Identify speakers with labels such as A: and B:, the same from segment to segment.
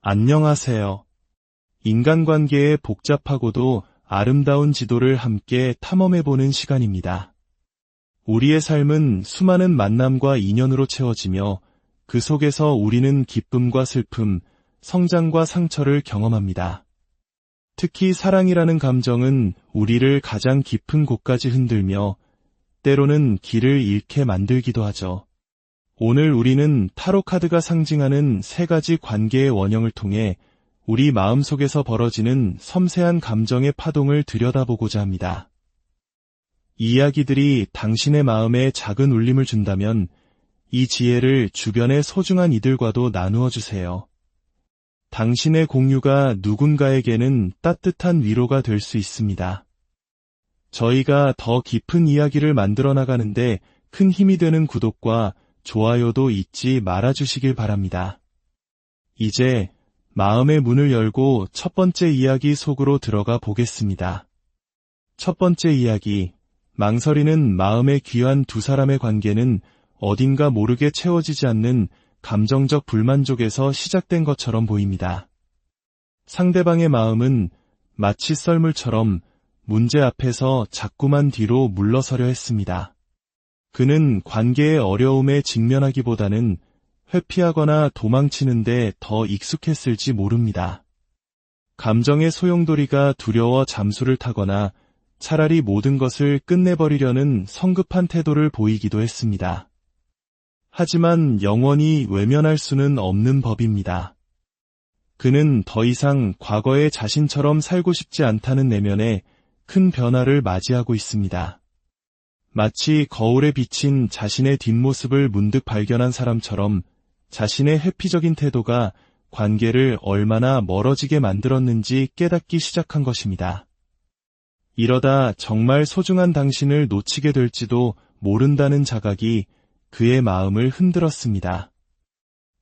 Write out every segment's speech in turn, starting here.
A: 안녕하세요. 인간관계의 복잡하고도 아름다운 지도를 함께 탐험해보는 시간입니다. 우리의 삶은 수많은 만남과 인연으로 채워지며 그 속에서 우리는 기쁨과 슬픔, 성장과 상처를 경험합니다. 특히 사랑이라는 감정은 우리를 가장 깊은 곳까지 흔들며 때로는 길을 잃게 만들기도 하죠. 오늘 우리는 타로 카드가 상징하는 세 가지 관계의 원형을 통해 우리 마음속에서 벌어지는 섬세한 감정의 파동을 들여다보고자 합니다. 이 이야기들이 당신의 마음에 작은 울림을 준다면 이 지혜를 주변의 소중한 이들과도 나누어 주세요. 당신의 공유가 누군가에게는 따뜻한 위로가 될 수 있습니다. 저희가 더 깊은 이야기를 만들어 나가는데 큰 힘이 되는 구독과 좋아요도 잊지 말아주시길 바랍니다. 이제 마음의 문을 열고 첫 번째 이야기 속으로 들어가 보겠습니다. 첫 번째 이야기, 망설이는 마음에 귀한 두 사람의 관계는 어딘가 모르게 채워지지 않는 감정적 불만족에서 시작된 것처럼 보입니다. 상대방의 마음은 마치 썰물처럼 문제 앞에서 자꾸만 뒤로 물러서려 했습니다. 그는 관계의 어려움에 직면하기보다는 회피하거나 도망치는데 더 익숙했을지 모릅니다. 감정의 소용돌이가 두려워 잠수를 타거나 차라리 모든 것을 끝내버리려는 성급한 태도를 보이기도 했습니다. 하지만 영원히 외면할 수는 없는 법입니다. 그는 더 이상 과거의 자신처럼 살고 싶지 않다는 내면에 큰 변화를 맞이하고 있습니다. 마치 거울에 비친 자신의 뒷모습을 문득 발견한 사람처럼 자신의 회피적인 태도가 관계를 얼마나 멀어지게 만들었는지 깨닫기 시작한 것입니다. 이러다 정말 소중한 당신을 놓치게 될지도 모른다는 자각이 그의 마음을 흔들었습니다.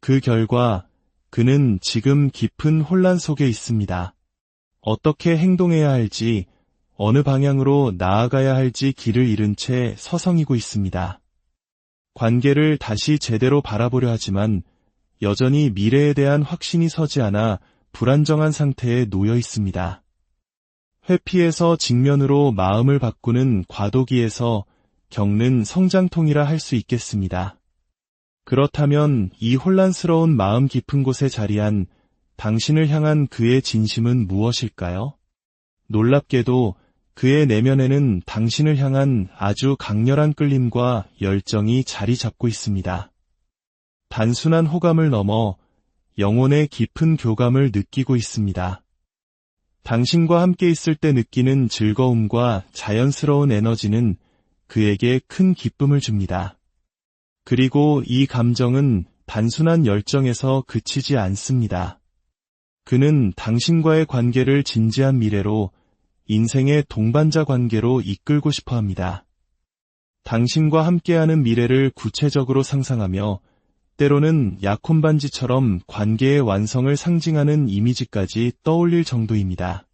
A: 그 결과 그는 지금 깊은 혼란 속에 있습니다. 어떻게 행동해야 할지, 어느 방향으로 나아가야 할지 길을 잃은 채 서성이고 있습니다. 관계를 다시 제대로 바라보려 하지만 여전히 미래에 대한 확신이 서지 않아 불안정한 상태에 놓여 있습니다. 회피에서 직면으로 마음을 바꾸는 과도기에서 겪는 성장통이라 할 수 있겠습니다. 그렇다면 이 혼란스러운 마음 깊은 곳에 자리한 당신을 향한 그의 진심은 무엇일까요? 놀랍게도 그의 내면에는 당신을 향한 아주 강렬한 끌림과 열정이 자리 잡고 있습니다. 단순한 호감을 넘어 영혼의 깊은 교감을 느끼고 있습니다. 당신과 함께 있을 때 느끼는 즐거움과 자연스러운 에너지는 그에게 큰 기쁨을 줍니다. 그리고 이 감정은 단순한 열정에서 그치지 않습니다. 그는 당신과의 관계를 진지한 미래로, 인생의 동반자 관계로 이끌고 싶어 합니다. 당신과 함께하는 미래를 구체적으로 상상하며 때로는 약혼반지처럼 관계의 완성을 상징하는 이미지까지 떠올릴 정도입니다.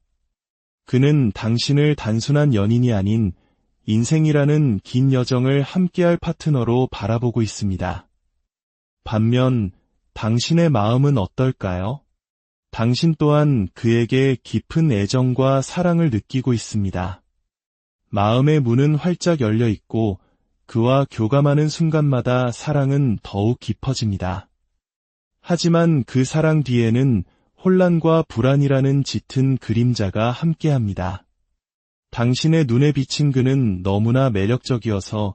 A: 그는 당신을 단순한 연인이 아닌 인생이라는 긴 여정을 함께할 파트너로 바라보고 있습니다. 반면 당신의 마음은 어떨까요? 당신 또한 그에게 깊은 애정과 사랑을 느끼고 있습니다. 마음의 문은 활짝 열려 있고 그와 교감하는 순간마다 사랑은 더욱 깊어집니다. 하지만 그 사랑 뒤에는 혼란과 불안이라는 짙은 그림자가 함께합니다. 당신의 눈에 비친 그는 너무나 매력적이어서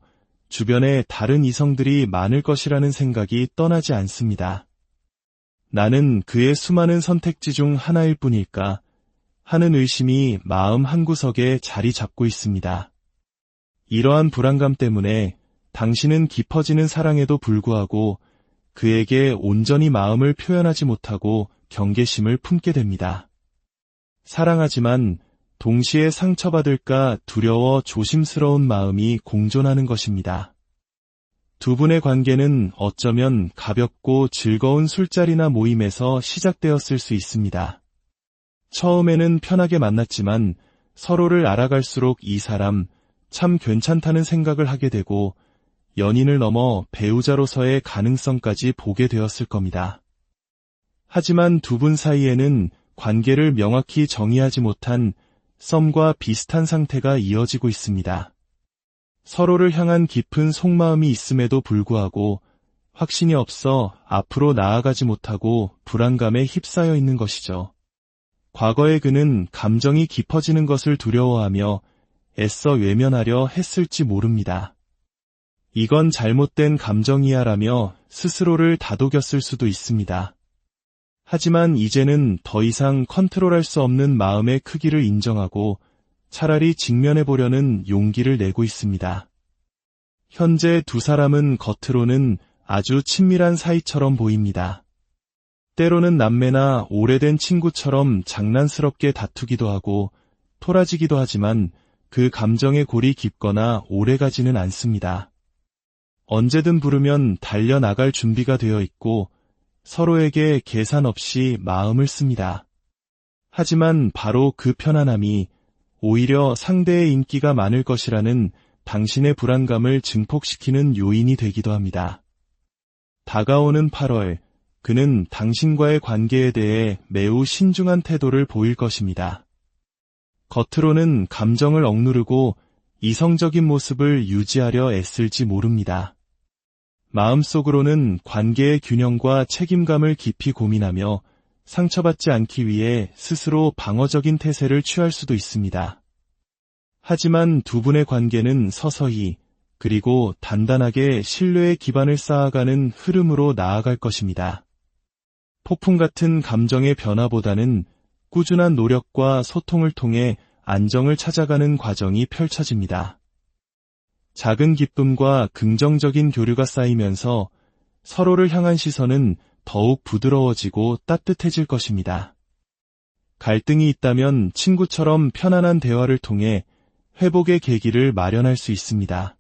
A: 주변에 다른 이성들이 많을 것이라는 생각이 떠나지 않습니다. 나는 그의 수많은 선택지 중 하나일 뿐일까 하는 의심이 마음 한구석에 자리 잡고 있습니다. 이러한 불안감 때문에 당신은 깊어지는 사랑에도 불구하고 그에게 온전히 마음을 표현하지 못하고 경계심을 품게 됩니다. 사랑하지만 동시에 상처받을까 두려워 조심스러운 마음이 공존하는 것입니다. 두 분의 관계는 어쩌면 가볍고 즐거운 술자리나 모임에서 시작되었을 수 있습니다. 처음에는 편하게 만났지만 서로를 알아갈수록 이 사람 참 괜찮다는 생각을 하게 되고 연인을 넘어 배우자로서의 가능성까지 보게 되었을 겁니다. 하지만 두 분 사이에는 관계를 명확히 정의하지 못한 썸과 비슷한 상태가 이어지고 있습니다. 서로를 향한 깊은 속마음이 있음에도 불구하고 확신이 없어 앞으로 나아가지 못하고 불안감에 휩싸여 있는 것이죠. 과거의 그는 감정이 깊어지는 것을 두려워하며 애써 외면하려 했을지 모릅니다. 이건 잘못된 감정이야라며 스스로를 다독였을 수도 있습니다. 하지만 이제는 더 이상 컨트롤할 수 없는 마음의 크기를 인정하고 차라리 직면해보려는 용기를 내고 있습니다. 현재 두 사람은 겉으로는 아주 친밀한 사이처럼 보입니다. 때로는 남매나 오래된 친구처럼 장난스럽게 다투기도 하고 토라지기도 하지만 그 감정의 골이 깊거나 오래가지는 않습니다. 언제든 부르면 달려나갈 준비가 되어 있고 서로에게 계산 없이 마음을 씁니다. 하지만 바로 그 편안함이 오히려 상대의 인기가 많을 것이라는 당신의 불안감을 증폭시키는 요인이 되기도 합니다. 다가오는 8월, 그는 당신과의 관계에 대해 매우 신중한 태도를 보일 것입니다. 겉으로는 감정을 억누르고 이성적인 모습을 유지하려 애쓸지 모릅니다. 마음속으로는 관계의 균형과 책임감을 깊이 고민하며 상처받지 않기 위해 스스로 방어적인 태세를 취할 수도 있습니다. 하지만 두 분의 관계는 서서히 그리고 단단하게 신뢰의 기반을 쌓아가는 흐름으로 나아갈 것입니다. 폭풍 같은 감정의 변화보다는 꾸준한 노력과 소통을 통해 안정을 찾아가는 과정이 펼쳐집니다. 작은 기쁨과 긍정적인 교류가 쌓이면서 서로를 향한 시선은 더욱 부드러워지고 따뜻해질 것입니다. 갈등이 있다면 친구처럼 편안한 대화를 통해 회복의 계기를 마련할 수 있습니다.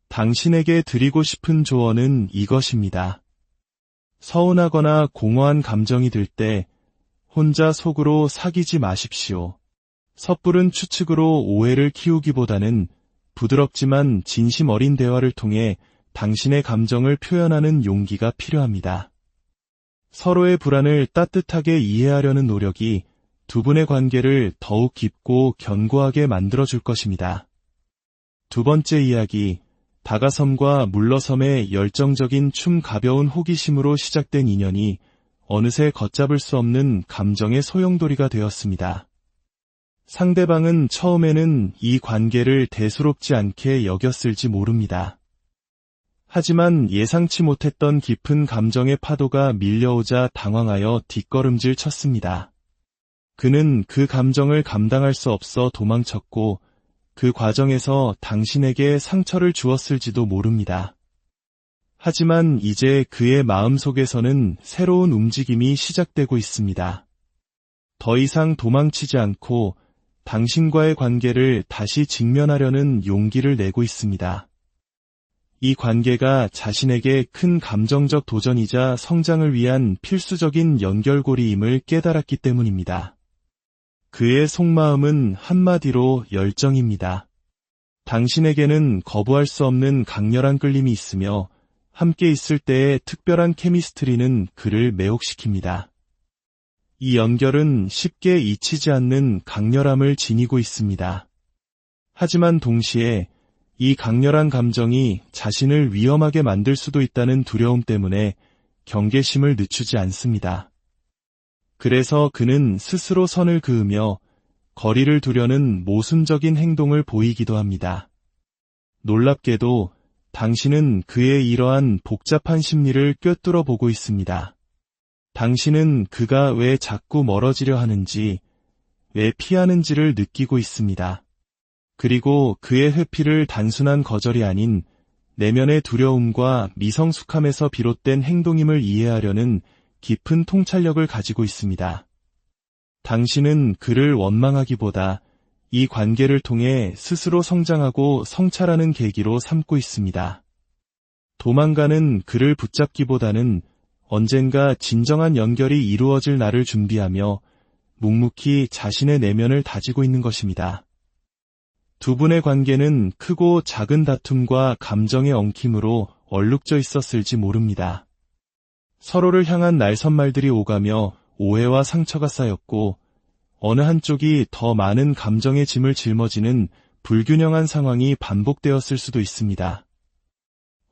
A: 당신에게 드리고 싶은 조언은 이것입니다. 서운하거나 공허한 감정이 들 때 혼자 속으로 사귀지 마십시오. 섣부른 추측으로 오해를 키우기보다는 부드럽지만 진심 어린 대화를 통해 당신의 감정을 표현하는 용기가 필요합니다. 서로의 불안을 따뜻하게 이해하려는 노력이 두 분의 관계를 더욱 깊고 견고하게 만들어줄 것입니다. 두 번째 이야기, 다가섬과 물러섬의 열정적인 가벼운 호기심으로 시작된 인연이 어느새 걷잡을 수 없는 감정의 소용돌이가 되었습니다. 상대방은 처음에는 이 관계를 대수롭지 않게 여겼을지 모릅니다. 하지만 예상치 못했던 깊은 감정의 파도가 밀려오자 당황하여 뒷걸음질 쳤습니다. 그는 그 감정을 감당할 수 없어 도망쳤고 그 과정에서 당신에게 상처를 주었을지도 모릅니다. 하지만 이제 그의 마음속에서는 새로운 움직임이 시작되고 있습니다. 더 이상 도망치지 않고 당신과의 관계를 다시 직면하려는 용기를 내고 있습니다. 이 관계가 자신에게 큰 감정적 도전이자 성장을 위한 필수적인 연결고리임을 깨달았기 때문입니다. 그의 속마음은 한마디로 열정입니다. 당신에게는 거부할 수 없는 강렬한 끌림이 있으며 함께 있을 때의 특별한 케미스트리는 그를 매혹시킵니다. 이 연결은 쉽게 잊히지 않는 강렬함을 지니고 있습니다. 하지만 동시에 이 강렬한 감정이 자신을 위험하게 만들 수도 있다는 두려움 때문에 경계심을 늦추지 않습니다. 그래서 그는 스스로 선을 그으며 거리를 두려는 모순적인 행동을 보이기도 합니다. 놀랍게도 당신은 그의 이러한 복잡한 심리를 꿰뚫어 보고 있습니다. 당신은 그가 왜 자꾸 멀어지려 하는지, 왜 피하는지를 느끼고 있습니다. 그리고 그의 회피를 단순한 거절이 아닌 내면의 두려움과 미성숙함에서 비롯된 행동임을 이해하려는 깊은 통찰력을 가지고 있습니다. 당신은 그를 원망하기보다 이 관계를 통해 스스로 성장하고 성찰하는 계기로 삼고 있습니다. 도망가는 그를 붙잡기보다는 언젠가 진정한 연결이 이루어질 날을 준비하며 묵묵히 자신의 내면을 다지고 있는 것입니다. 두 분의 관계는 크고 작은 다툼과 감정의 엉킴으로 얼룩져 있었을지 모릅니다. 서로를 향한 날선말들이 오가며 오해와 상처가 쌓였고 어느 한쪽이 더 많은 감정의 짐을 짊어지는 불균형한 상황이 반복되었을 수도 있습니다.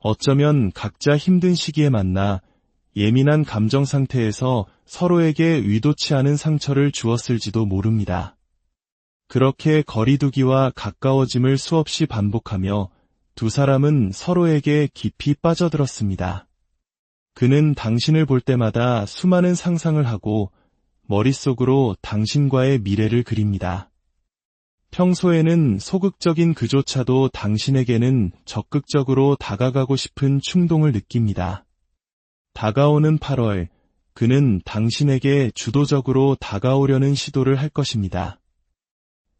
A: 어쩌면 각자 힘든 시기에 만나 예민한 감정 상태에서 서로에게 의도치 않은 상처를 주었을지도 모릅니다. 그렇게 거리두기와 가까워짐을 수없이 반복하며 두 사람은 서로에게 깊이 빠져들었습니다. 그는 당신을 볼 때마다 수많은 상상을 하고 머릿속으로 당신과의 미래를 그립니다. 평소에는 소극적인 그조차도 당신에게는 적극적으로 다가가고 싶은 충동을 느낍니다. 다가오는 8월, 그는 당신에게 주도적으로 다가오려는 시도를 할 것입니다.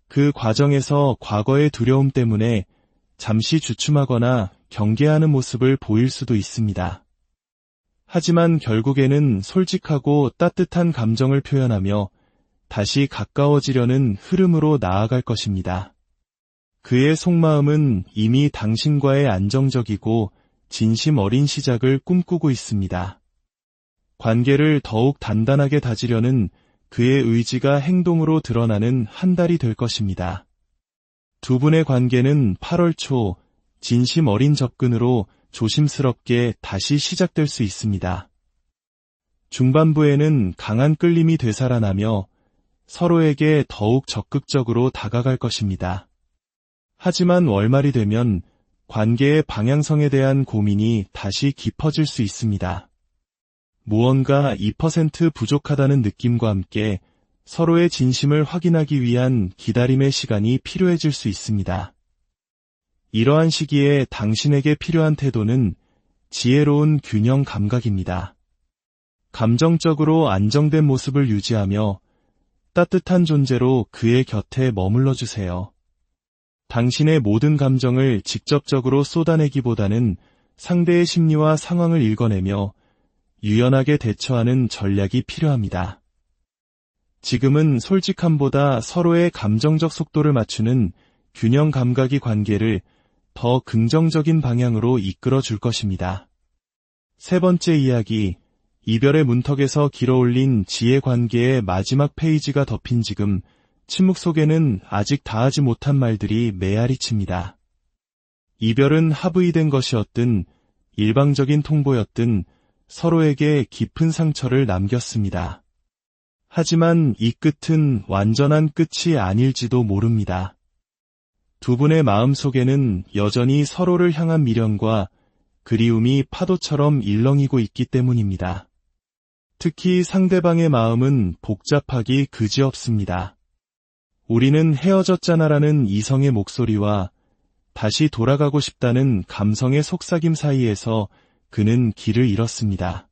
A: 그 과정에서 과거의 두려움 때문에 잠시 주춤하거나 경계하는 모습을 보일 수도 있습니다. 하지만 결국에는 솔직하고 따뜻한 감정을 표현하며 다시 가까워지려는 흐름으로 나아갈 것입니다. 그의 속마음은 이미 당신과의 안정적이고 진심 어린 시작을 꿈꾸고 있습니다. 관계를 더욱 단단하게 다지려는 그의 의지가 행동으로 드러나는 한 달이 될 것입니다. 두 분의 관계는 8월 초 진심 어린 접근으로 조심스럽게 다시 시작될 수 있습니다. 중반부에는 강한 끌림이 되살아나며 서로에게 더욱 적극적으로 다가갈 것입니다. 하지만 월말이 되면 관계의 방향성에 대한 고민이 다시 깊어질 수 있습니다. 무언가 2% 부족하다는 느낌과 함께 서로의 진심을 확인하기 위한 기다림의 시간이 필요해질 수 있습니다. 이러한 시기에 당신에게 필요한 태도는 지혜로운 균형 감각입니다. 감정적으로 안정된 모습을 유지하며 따뜻한 존재로 그의 곁에 머물러 주세요. 당신의 모든 감정을 직접적으로 쏟아내기보다는 상대의 심리와 상황을 읽어내며 유연하게 대처하는 전략이 필요합니다. 지금은 솔직함보다 서로의 감정적 속도를 맞추는 균형 감각이 관계를 더 긍정적인 방향으로 이끌어 줄 것입니다. 세 번째 이야기, 이별의 문턱에서 길어올린 지혜 관계의 마지막 페이지가 덮인 지금 침묵 속에는 아직 다하지 못한 말들이 메아리 칩니다. 이별은 합의된 것이었든 일방적인 통보였든 서로에게 깊은 상처를 남겼습니다. 하지만 이 끝은 완전한 끝이 아닐지도 모릅니다. 두 분의 마음 속에는 여전히 서로를 향한 미련과 그리움이 파도처럼 일렁이고 있기 때문입니다. 특히 상대방의 마음은 복잡하기 그지없습니다. 우리는 헤어졌잖아라는 이성의 목소리와 다시 돌아가고 싶다는 감성의 속삭임 사이에서 그는 길을 잃었습니다.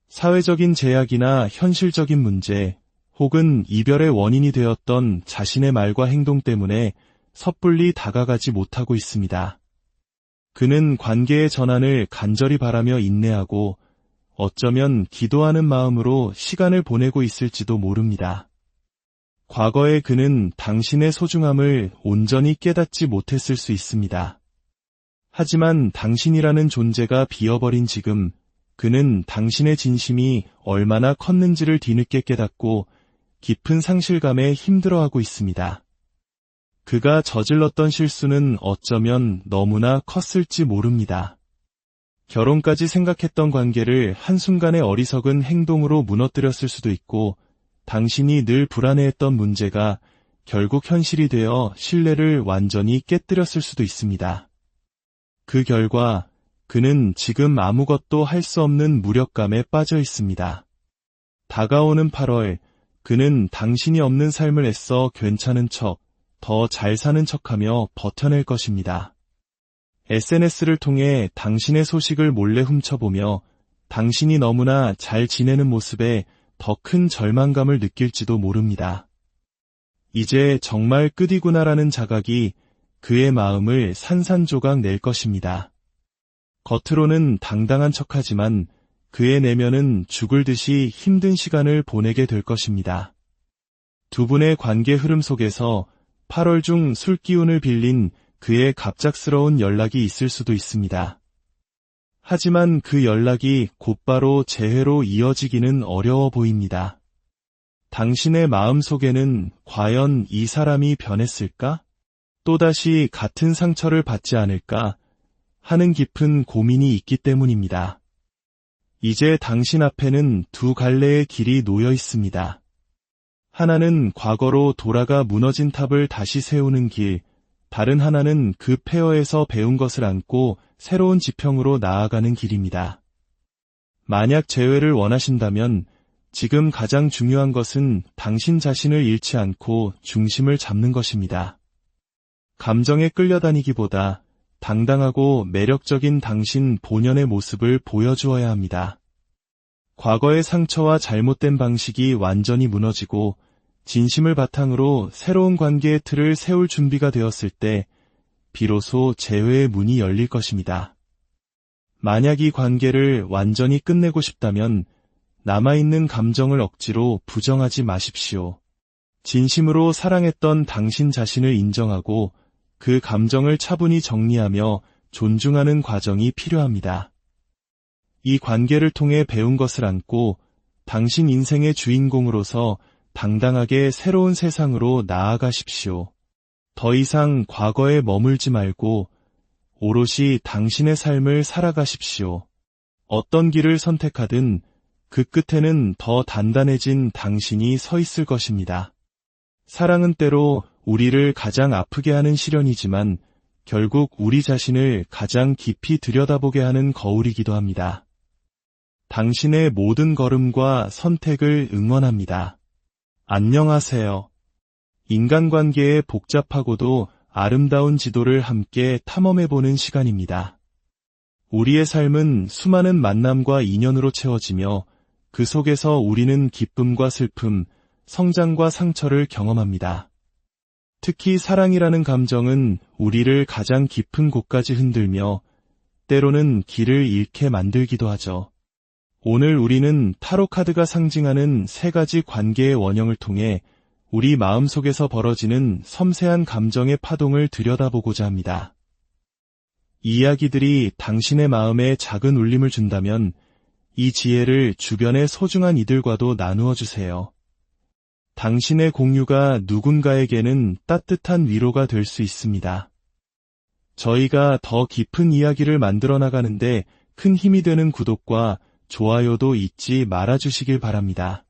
A: 사회적인 제약이나 현실적인 문제, 혹은 이별의 원인이 되었던 자신의 말과 행동 때문에 섣불리 다가가지 못하고 있습니다. 그는 관계의 전환을 간절히 바라며 인내하고 어쩌면 기도하는 마음으로 시간을 보내고 있을지도 모릅니다. 과거에 그는 당신의 소중함을 온전히 깨닫지 못했을 수 있습니다. 하지만 당신이라는 존재가 비어버린 지금 그는 당신의 진심이 얼마나 컸는지를 뒤늦게 깨닫고 깊은 상실감에 힘들어하고 있습니다. 그가 저질렀던 실수는 어쩌면 너무나 컸을지 모릅니다. 결혼까지 생각했던 관계를 한순간의 어리석은 행동으로 무너뜨렸을 수도 있고 당신이 늘 불안해했던 문제가 결국 현실이 되어 신뢰를 완전히 깨뜨렸을 수도 있습니다. 그 결과 그는 지금 아무것도 할 수 없는 무력감에 빠져 있습니다. 다가오는 8월, 그는 당신이 없는 삶을 애써 괜찮은 척, 더 잘 사는 척하며 버텨낼 것입니다. SNS를 통해 당신의 소식을 몰래 훔쳐보며 당신이 너무나 잘 지내는 모습에 더 큰 절망감을 느낄지도 모릅니다. 이제 정말 끝이구나라는 자각이 그의 마음을 산산조각 낼 것입니다. 겉으로는 당당한 척하지만 그의 내면은 죽을 듯이 힘든 시간을 보내게 될 것입니다. 두 분의 관계 흐름 속에서 8월 중 술기운을 빌린 그의 갑작스러운 연락이 있을 수도 있습니다. 하지만 그 연락이 곧바로 재회로 이어지기는 어려워 보입니다. 당신의 마음속에는 과연 이 사람이 변했을까? 또다시 같은 상처를 받지 않을까? 하는 깊은 고민이 있기 때문입니다. 이제 당신 앞에는 두 갈래의 길이 놓여 있습니다. 하나는 과거로 돌아가 무너진 탑을 다시 세우는 길, 다른 하나는 그 폐허에서 배운 것을 안고 새로운 지평으로 나아가는 길입니다. 만약 재회를 원하신다면 지금 가장 중요한 것은 당신 자신을 잃지 않고 중심을 잡는 것입니다. 감정에 끌려다니기보다 당당하고 매력적인 당신 본연의 모습을 보여주어야 합니다. 과거의 상처와 잘못된 방식이 완전히 무너지고 진심을 바탕으로 새로운 관계의 틀을 세울 준비가 되었을 때 비로소 재회의 문이 열릴 것입니다. 만약 이 관계를 완전히 끝내고 싶다면 남아있는 감정을 억지로 부정하지 마십시오. 진심으로 사랑했던 당신 자신을 인정하고 그 감정을 차분히 정리하며 존중하는 과정이 필요합니다. 이 관계를 통해 배운 것을 안고 당신 인생의 주인공으로서 당당하게 새로운 세상으로 나아가십시오. 더 이상 과거에 머물지 말고 오롯이 당신의 삶을 살아가십시오. 어떤 길을 선택하든 그 끝에는 더 단단해진 당신이 서 있을 것입니다. 사랑은 때로 우리를 가장 아프게 하는 시련이지만 결국 우리 자신을 가장 깊이 들여다보게 하는 거울이기도 합니다. 당신의 모든 걸음과 선택을 응원합니다. 안녕하세요. 인간관계의 복잡하고도 아름다운 지도를 함께 탐험해보는 시간입니다. 우리의 삶은 수많은 만남과 인연으로 채워지며 그 속에서 우리는 기쁨과 슬픔, 성장과 상처를 경험합니다. 특히 사랑이라는 감정은 우리를 가장 깊은 곳까지 흔들며 때로는 길을 잃게 만들기도 하죠. 오늘 우리는 타로 카드가 상징하는 세 가지 관계의 원형을 통해 우리 마음속에서 벌어지는 섬세한 감정의 파동을 들여다보고자 합니다. 이 이야기들이 당신의 마음에 작은 울림을 준다면 이 지혜를 주변의 소중한 이들과도 나누어 주세요. 당신의 공유가 누군가에게는 따뜻한 위로가 될 수 있습니다. 저희가 더 깊은 이야기를 만들어 나가는데 큰 힘이 되는 구독과 좋아요도 잊지 말아주시길 바랍니다.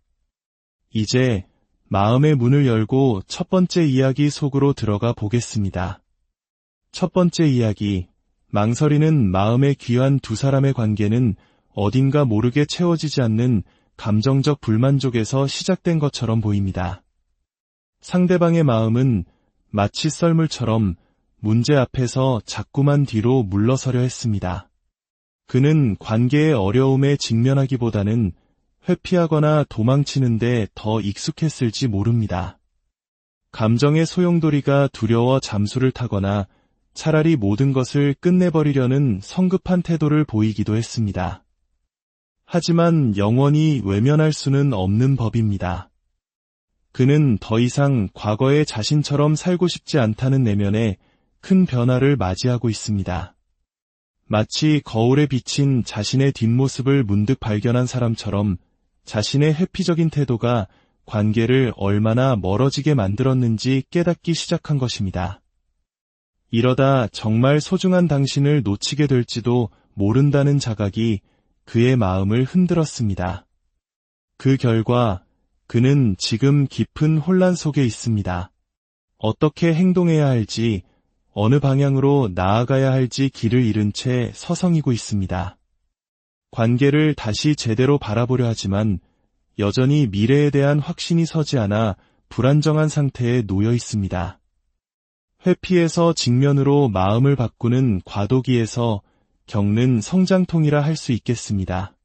A: 이제 마음의 문을 열고 첫 번째 이야기 속으로 들어가 보겠습니다. 첫 번째 이야기, 망설이는 마음에 귀한 두 사람의 관계는 어딘가 모르게 채워지지 않는 감정적 불만족에서 시작된 것처럼 보입니다. 상대방의 마음은 마치 썰물처럼 문제 앞에서 자꾸만 뒤로 물러서려 했습니다. 그는 관계의 어려움에 직면하기보다는 회피하거나 도망치는데 더 익숙했을지 모릅니다. 감정의 소용돌이가 두려워 잠수를 타거나 차라리 모든 것을 끝내버리려는 성급한 태도를 보이기도 했습니다. 하지만 영원히 외면할 수는 없는 법입니다. 그는 더 이상 과거의 자신처럼 살고 싶지 않다는 내면에 큰 변화를 맞이하고 있습니다. 마치 거울에 비친 자신의 뒷모습을 문득 발견한 사람처럼 자신의 회피적인 태도가 관계를 얼마나 멀어지게 만들었는지 깨닫기 시작한 것입니다. 이러다 정말 소중한 당신을 놓치게 될지도 모른다는 자각이 그의 마음을 흔들었습니다. 그 결과 그는 지금 깊은 혼란 속에 있습니다. 어떻게 행동해야 할지, 어느 방향으로 나아가야 할지 길을 잃은 채 서성이고 있습니다. 관계를 다시 제대로 바라보려 하지만 여전히 미래에 대한 확신이 서지 않아 불안정한 상태에 놓여 있습니다. 회피에서 직면으로 마음을 바꾸는 과도기에서 겪는 성장통이라 할 수 있겠습니다.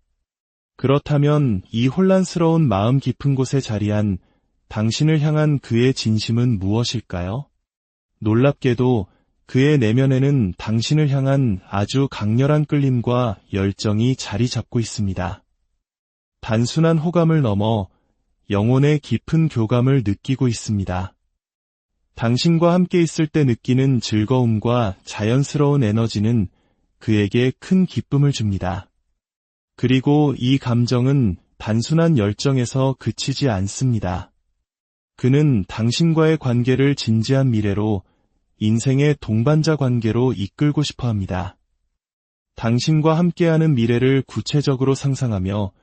A: 그렇다면 이 혼란스러운 마음 깊은 곳에 자리한 당신을 향한 그의 진심은 무엇일까요? 놀랍게도 그의 내면에는 당신을 향한 아주 강렬한 끌림과 열정이 자리 잡고 있습니다. 단순한 호감을 넘어 영혼의 깊은 교감을 느끼고 있습니다. 당신과 함께 있을 때 느끼는 즐거움과 자연스러운 에너지는 그에게 큰 기쁨을 줍니다. 그리고 이 감정은 단순한 열정에서 그치지 않습니다. 그는 당신과의 관계를 진지한 미래로, 인생의 동반자 관계로 이끌고 싶어 합니다. 당신과 함께하는 미래를 구체적으로 상상하며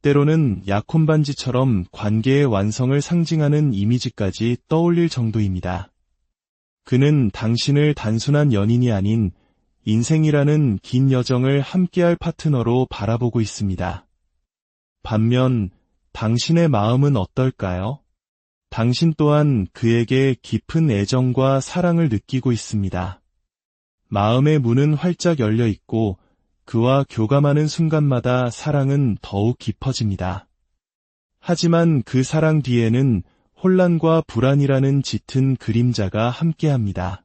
A: 때로는 약혼반지처럼 관계의 완성을 상징하는 이미지까지 떠올릴 정도입니다. 그는 당신을 단순한 연인이 아닌 인생이라는 긴 여정을 함께할 파트너로 바라보고 있습니다. 반면 당신의 마음은 어떨까요? 당신 또한 그에게 깊은 애정과 사랑을 느끼고 있습니다. 마음의 문은 활짝 열려 있고 그와 교감하는 순간마다 사랑은 더욱 깊어집니다. 하지만 그 사랑 뒤에는 혼란과 불안이라는 짙은 그림자가 함께합니다.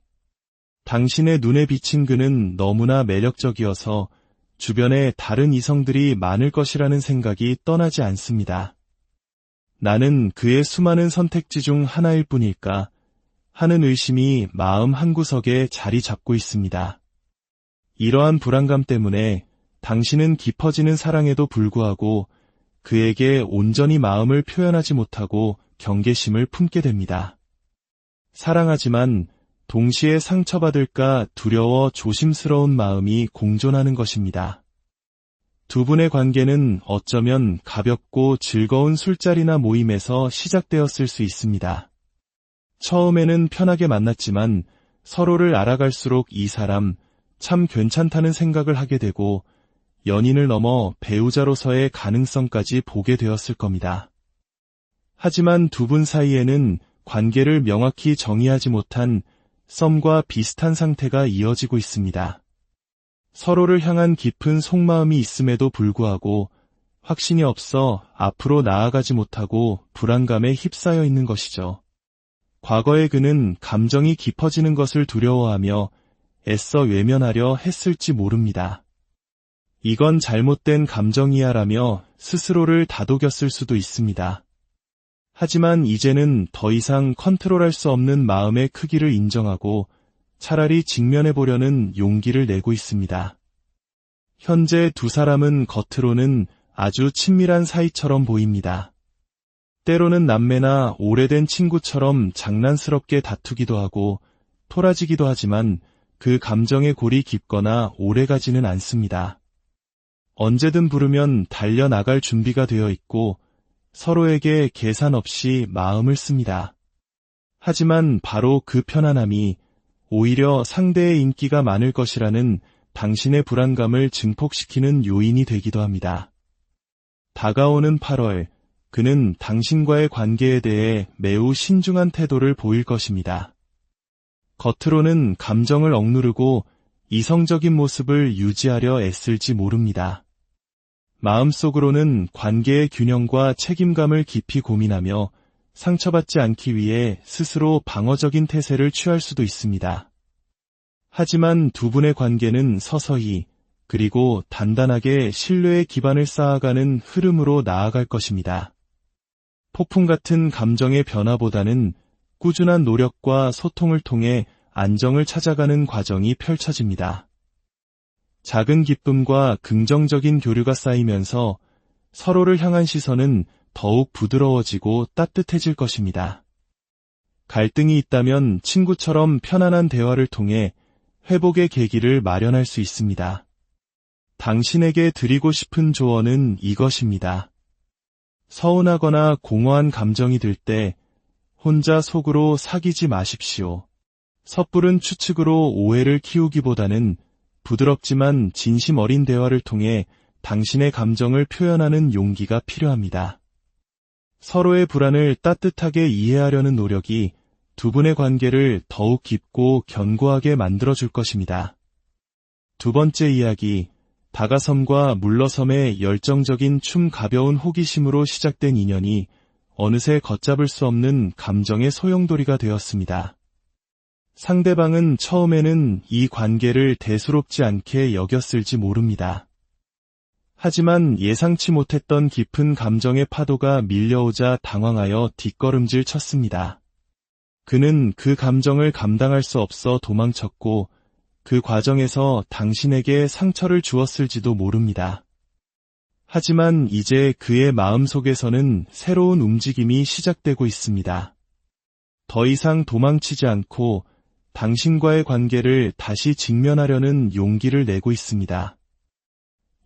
A: 당신의 눈에 비친 그는 너무나 매력적이어서 주변에 다른 이성들이 많을 것이라는 생각이 떠나지 않습니다. 나는 그의 수많은 선택지 중 하나일 뿐일까 하는 의심이 마음 한구석에 자리 잡고 있습니다. 이러한 불안감 때문에 당신은 깊어지는 사랑에도 불구하고 그에게 온전히 마음을 표현하지 못하고 경계심을 품게 됩니다. 사랑하지만 동시에 상처받을까 두려워 조심스러운 마음이 공존하는 것입니다. 두 분의 관계는 어쩌면 가볍고 즐거운 술자리나 모임에서 시작되었을 수 있습니다. 처음에는 편하게 만났지만 서로를 알아갈수록 이 사람 참 괜찮다는 생각을 하게 되고 연인을 넘어 배우자로서의 가능성까지 보게 되었을 겁니다. 하지만 두 분 사이에는 관계를 명확히 정의하지 못한 썸과 비슷한 상태가 이어지고 있습니다. 서로를 향한 깊은 속마음이 있음에도 불구하고 확신이 없어 앞으로 나아가지 못하고 불안감에 휩싸여 있는 것이죠. 과거의 그는 감정이 깊어지는 것을 두려워하며 애써 외면하려 했을지 모릅니다. 이건 잘못된 감정이야라며 스스로를 다독였을 수도 있습니다. 하지만 이제는 더 이상 컨트롤할 수 없는 마음의 크기를 인정하고 차라리 직면해보려는 용기를 내고 있습니다. 현재 두 사람은 겉으로는 아주 친밀한 사이처럼 보입니다. 때로는 남매나 오래된 친구처럼 장난스럽게 다투기도 하고 토라지기도 하지만 그 감정의 골이 깊거나 오래가지는 않습니다. 언제든 부르면 달려나갈 준비가 되어 있고 서로에게 계산 없이 마음을 씁니다. 하지만 바로 그 편안함이 오히려 상대의 인기가 많을 것이라는 당신의 불안감을 증폭시키는 요인이 되기도 합니다. 다가오는 8월, 그는 당신과의 관계에 대해 매우 신중한 태도를 보일 것입니다. 겉으로는 감정을 억누르고 이성적인 모습을 유지하려 애쓸지 모릅니다. 마음속으로는 관계의 균형과 책임감을 깊이 고민하며 상처받지 않기 위해 스스로 방어적인 태세를 취할 수도 있습니다. 하지만 두 분의 관계는 서서히 그리고 단단하게 신뢰의 기반을 쌓아가는 흐름으로 나아갈 것입니다. 폭풍 같은 감정의 변화보다는 꾸준한 노력과 소통을 통해 안정을 찾아가는 과정이 펼쳐집니다. 작은 기쁨과 긍정적인 교류가 쌓이면서 서로를 향한 시선은 더욱 부드러워지고 따뜻해질 것입니다. 갈등이 있다면 친구처럼 편안한 대화를 통해 회복의 계기를 마련할 수 있습니다. 당신에게 드리고 싶은 조언은 이것입니다. 서운하거나 공허한 감정이 들 때 혼자 속으로 사귀지 마십시오. 섣부른 추측으로 오해를 키우기보다는 부드럽지만 진심 어린 대화를 통해 당신의 감정을 표현하는 용기가 필요합니다. 서로의 불안을 따뜻하게 이해하려는 노력이 두 분의 관계를 더욱 깊고 견고하게 만들어줄 것입니다. 두 번째 이야기, 다가섬과 물러섬의 열정적인 가벼운 호기심으로 시작된 인연이 어느새 걷잡을 수 없는 감정의 소용돌이가 되었습니다. 상대방은 처음에는 이 관계를 대수롭지 않게 여겼을지 모릅니다. 하지만 예상치 못했던 깊은 감정의 파도가 밀려오자 당황하여 뒷걸음질 쳤습니다. 그는 그 감정을 감당할 수 없어 도망쳤고 그 과정에서 당신에게 상처를 주었을지도 모릅니다. 하지만 이제 그의 마음속에서는 새로운 움직임이 시작되고 있습니다. 더 이상 도망치지 않고 당신과의 관계를 다시 직면하려는 용기를 내고 있습니다.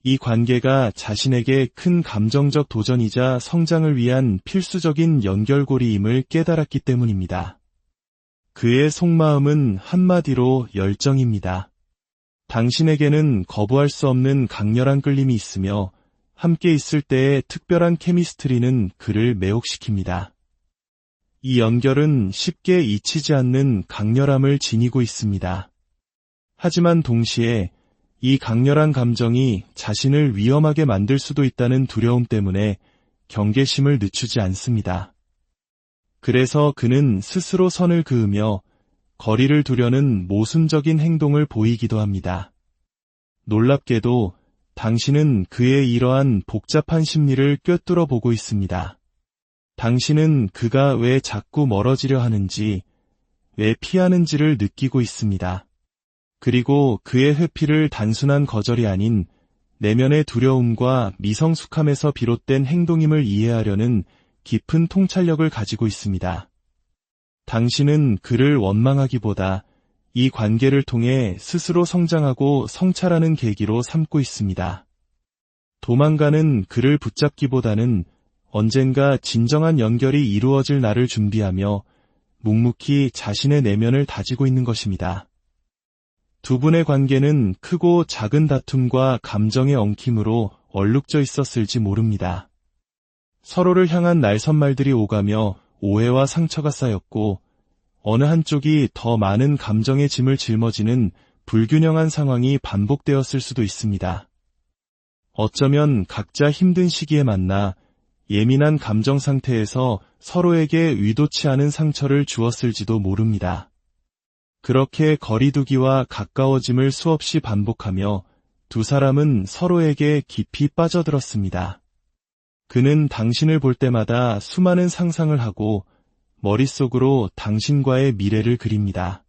A: 이 관계가 자신에게 큰 감정적 도전이자 성장을 위한 필수적인 연결고리임을 깨달았기 때문입니다. 그의 속마음은 한마디로 열정입니다. 당신에게는 거부할 수 없는 강렬한 끌림이 있으며 함께 있을 때의 특별한 케미스트리는 그를 매혹시킵니다. 이 연결은 쉽게 잊히지 않는 강렬함을 지니고 있습니다. 하지만 동시에 이 강렬한 감정이 자신을 위험하게 만들 수도 있다는 두려움 때문에 경계심을 늦추지 않습니다. 그래서 그는 스스로 선을 그으며 거리를 두려는 모순적인 행동을 보이기도 합니다. 놀랍게도 당신은 그의 이러한 복잡한 심리를 꿰뚫어 보고 있습니다. 당신은 그가 왜 자꾸 멀어지려 하는지, 왜 피하는지를 느끼고 있습니다. 그리고 그의 회피를 단순한 거절이 아닌 내면의 두려움과 미성숙함에서 비롯된 행동임을 이해하려는 깊은 통찰력을 가지고 있습니다. 당신은 그를 원망하기보다 이 관계를 통해 스스로 성장하고 성찰하는 계기로 삼고 있습니다. 도망가는 그를 붙잡기보다는 언젠가 진정한 연결이 이루어질 날을 준비하며 묵묵히 자신의 내면을 다지고 있는 것입니다. 두 분의 관계는 크고 작은 다툼과 감정의 엉킴으로 얼룩져 있었을지 모릅니다. 서로를 향한 날선말들이 오가며 오해와 상처가 쌓였고 어느 한쪽이 더 많은 감정의 짐을 짊어지는 불균형한 상황이 반복되었을 수도 있습니다. 어쩌면 각자 힘든 시기에 만나 예민한 감정 상태에서 서로에게 의도치 않은 상처를 주었을지도 모릅니다. 그렇게 거리두기와 가까워짐을 수없이 반복하며 두 사람은 서로에게 깊이 빠져들었습니다. 그는 당신을 볼 때마다 수많은 상상을 하고 머릿속으로 당신과의 미래를 그립니다.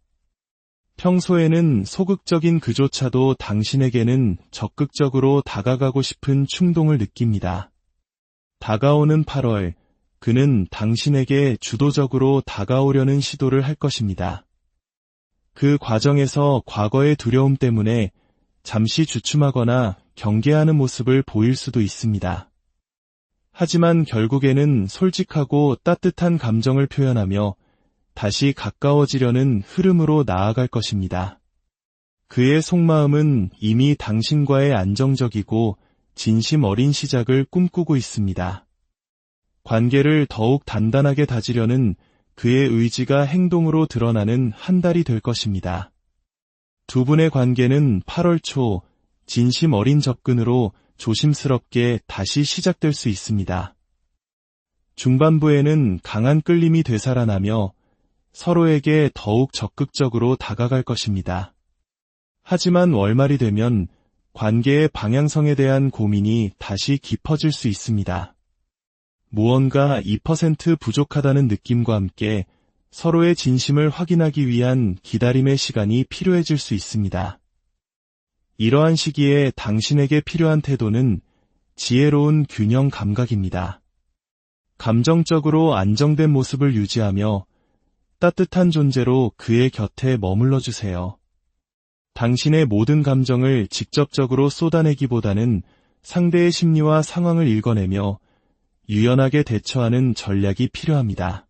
A: 평소에는 소극적인 그조차도 당신에게는 적극적으로 다가가고 싶은 충동을 느낍니다. 다가오는 8월, 그는 당신에게 주도적으로 다가오려는 시도를 할 것입니다. 그 과정에서 과거의 두려움 때문에 잠시 주춤하거나 경계하는 모습을 보일 수도 있습니다. 하지만 결국에는 솔직하고 따뜻한 감정을 표현하며 다시 가까워지려는 흐름으로 나아갈 것입니다. 그의 속마음은 이미 당신과의 안정적이고 진심 어린 시작을 꿈꾸고 있습니다. 관계를 더욱 단단하게 다지려는 그의 의지가 행동으로 드러나는 한 달이 될 것입니다. 두 분의 관계는 8월 초 진심 어린 접근으로 조심스럽게 다시 시작될 수 있습니다. 중반부에는 강한 끌림이 되살아나며 서로에게 더욱 적극적으로 다가갈 것입니다. 하지만 월말이 되면 관계의 방향성에 대한 고민이 다시 깊어질 수 있습니다. 무언가 2% 부족하다는 느낌과 함께 서로의 진심을 확인하기 위한 기다림의 시간이 필요해질 수 있습니다. 이러한 시기에 당신에게 필요한 태도는 지혜로운 균형 감각입니다. 감정적으로 안정된 모습을 유지하며 따뜻한 존재로 그의 곁에 머물러 주세요. 당신의 모든 감정을 직접적으로 쏟아내기보다는 상대의 심리와 상황을 읽어내며 유연하게 대처하는 전략이 필요합니다.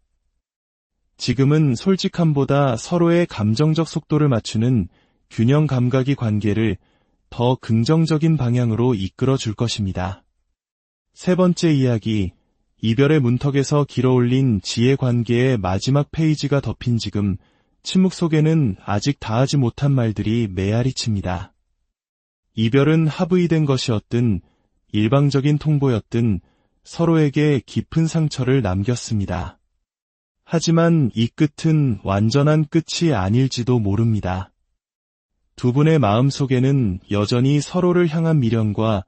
A: 지금은 솔직함보다 서로의 감정적 속도를 맞추는 균형 감각이 관계를 더 긍정적인 방향으로 이끌어 줄 것입니다. 세 번째 이야기, 이별의 문턱에서 길어올린 지혜 관계의 마지막 페이지가 덮인 지금 침묵 속에는 아직 다하지 못한 말들이 메아리 칩니다. 이별은 합의된 것이었든 일방적인 통보였든 서로에게 깊은 상처를 남겼습니다. 하지만 이 끝은 완전한 끝이 아닐지도 모릅니다. 두 분의 마음 속에는 여전히 서로를 향한 미련과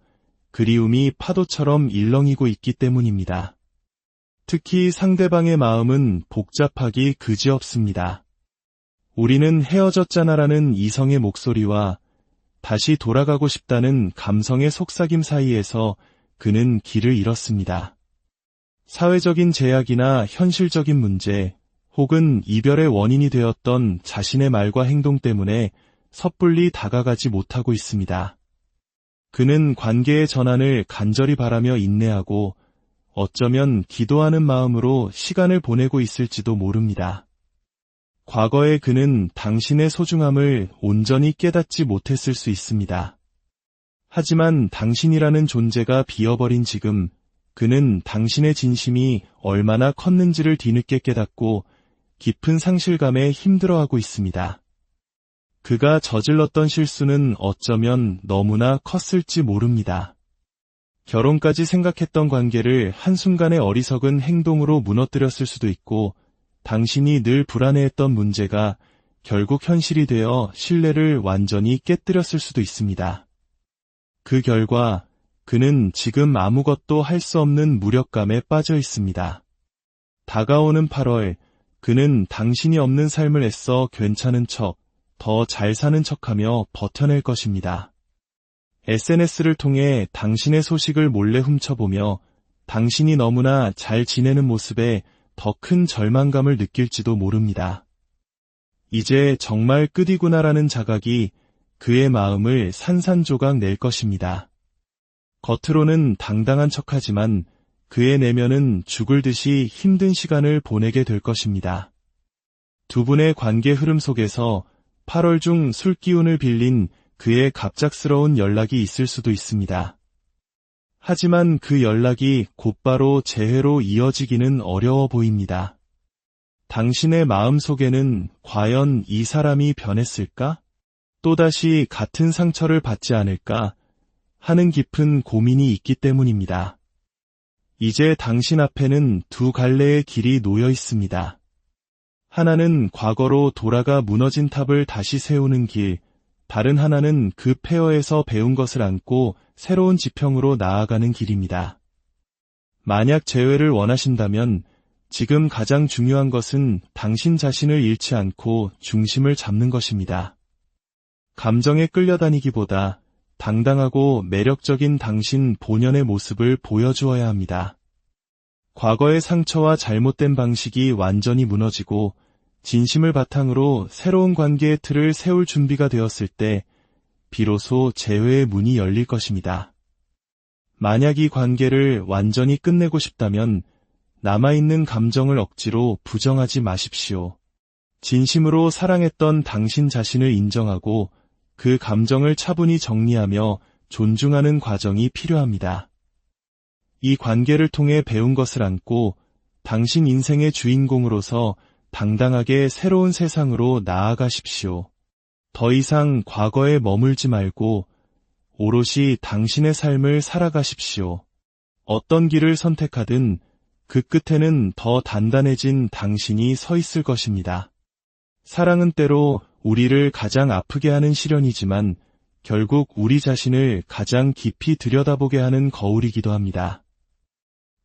A: 그리움이 파도처럼 일렁이고 있기 때문입니다. 특히 상대방의 마음은 복잡하기 그지없습니다. 우리는 헤어졌잖아라는 이성의 목소리와 다시 돌아가고 싶다는 감성의 속삭임 사이에서 그는 길을 잃었습니다. 사회적인 제약이나 현실적인 문제, 혹은 이별의 원인이 되었던 자신의 말과 행동 때문에 섣불리 다가가지 못하고 있습니다. 그는 관계의 전환을 간절히 바라며 인내하고 어쩌면 기도하는 마음으로 시간을 보내고 있을지도 모릅니다. 과거에 그는 당신의 소중함을 온전히 깨닫지 못했을 수 있습니다. 하지만 당신이라는 존재가 비어버린 지금, 그는 당신의 진심이 얼마나 컸는지를 뒤늦게 깨닫고 깊은 상실감에 힘들어하고 있습니다. 그가 저질렀던 실수는 어쩌면 너무나 컸을지 모릅니다. 결혼까지 생각했던 관계를 한순간의 어리석은 행동으로 무너뜨렸을 수도 있고, 당신이 늘 불안해했던 문제가 결국 현실이 되어 신뢰를 완전히 깨뜨렸을 수도 있습니다. 그 결과 그는 지금 아무것도 할 수 없는 무력감에 빠져 있습니다. 다가오는 8월, 그는 당신이 없는 삶을 애써 괜찮은 척, 더 잘 사는 척하며 버텨낼 것입니다. SNS를 통해 당신의 소식을 몰래 훔쳐보며 당신이 너무나 잘 지내는 모습에 더 큰 절망감을 느낄지도 모릅니다. 이제 정말 끝이구나라는 자각이 그의 마음을 산산조각 낼 것입니다. 겉으로는 당당한 척하지만 그의 내면은 죽을 듯이 힘든 시간을 보내게 될 것입니다. 두 분의 관계 흐름 속에서 8월 중 술기운을 빌린 그의 갑작스러운 연락이 있을 수도 있습니다. 하지만 그 연락이 곧바로 재회로 이어지기는 어려워 보입니다. 당신의 마음 속에는 과연 이 사람이 변했을까? 또다시 같은 상처를 받지 않을까? 하는 깊은 고민이 있기 때문입니다. 이제 당신 앞에는 두 갈래의 길이 놓여 있습니다. 하나는 과거로 돌아가 무너진 탑을 다시 세우는 길, 다른 하나는 그 폐허에서 배운 것을 안고 새로운 지평으로 나아가는 길입니다. 만약 재회를 원하신다면 지금 가장 중요한 것은 당신 자신을 잃지 않고 중심을 잡는 것입니다. 감정에 끌려다니기보다 당당하고 매력적인 당신 본연의 모습을 보여주어야 합니다. 과거의 상처와 잘못된 방식이 완전히 무너지고 진심을 바탕으로 새로운 관계의 틀을 세울 준비가 되었을 때 비로소 재회의 문이 열릴 것입니다. 만약 이 관계를 완전히 끝내고 싶다면 남아있는 감정을 억지로 부정하지 마십시오. 진심으로 사랑했던 당신 자신을 인정하고 그 감정을 차분히 정리하며 존중하는 과정이 필요합니다. 이 관계를 통해 배운 것을 안고 당신 인생의 주인공으로서 당당하게 새로운 세상으로 나아가십시오. 더 이상 과거에 머물지 말고 오롯이 당신의 삶을 살아가십시오. 어떤 길을 선택하든 그 끝에는 더 단단해진 당신이 서 있을 것입니다. 사랑은 때로 우리를 가장 아프게 하는 시련이지만 결국 우리 자신을 가장 깊이 들여다보게 하는 거울이기도 합니다.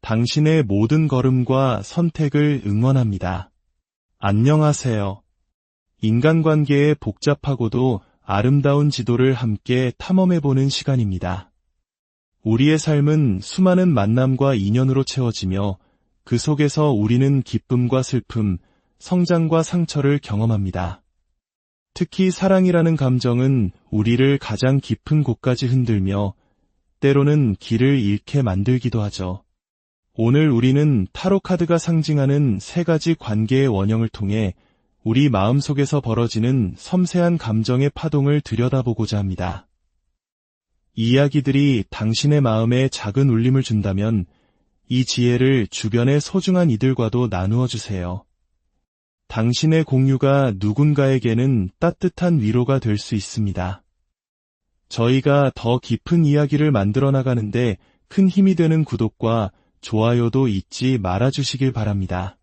A: 당신의 모든 걸음과 선택을 응원합니다. 안녕하세요. 인간관계의 복잡하고도 아름다운 지도를 함께 탐험해보는 시간입니다. 우리의 삶은 수많은 만남과 인연으로 채워지며 그 속에서 우리는 기쁨과 슬픔, 성장과 상처를 경험합니다. 특히 사랑이라는 감정은 우리를 가장 깊은 곳까지 흔들며 때로는 길을 잃게 만들기도 하죠. 오늘 우리는 타로 카드가 상징하는 세 가지 관계의 원형을 통해 우리 마음속에서 벌어지는 섬세한 감정의 파동을 들여다보고자 합니다. 이 이야기들이 당신의 마음에 작은 울림을 준다면 이 지혜를 주변의 소중한 이들과도 나누어 주세요. 당신의 공유가 누군가에게는 따뜻한 위로가 될 수 있습니다. 저희가 더 깊은 이야기를 만들어 나가는데 큰 힘이 되는 구독과 좋아요도 잊지 말아주시길 바랍니다.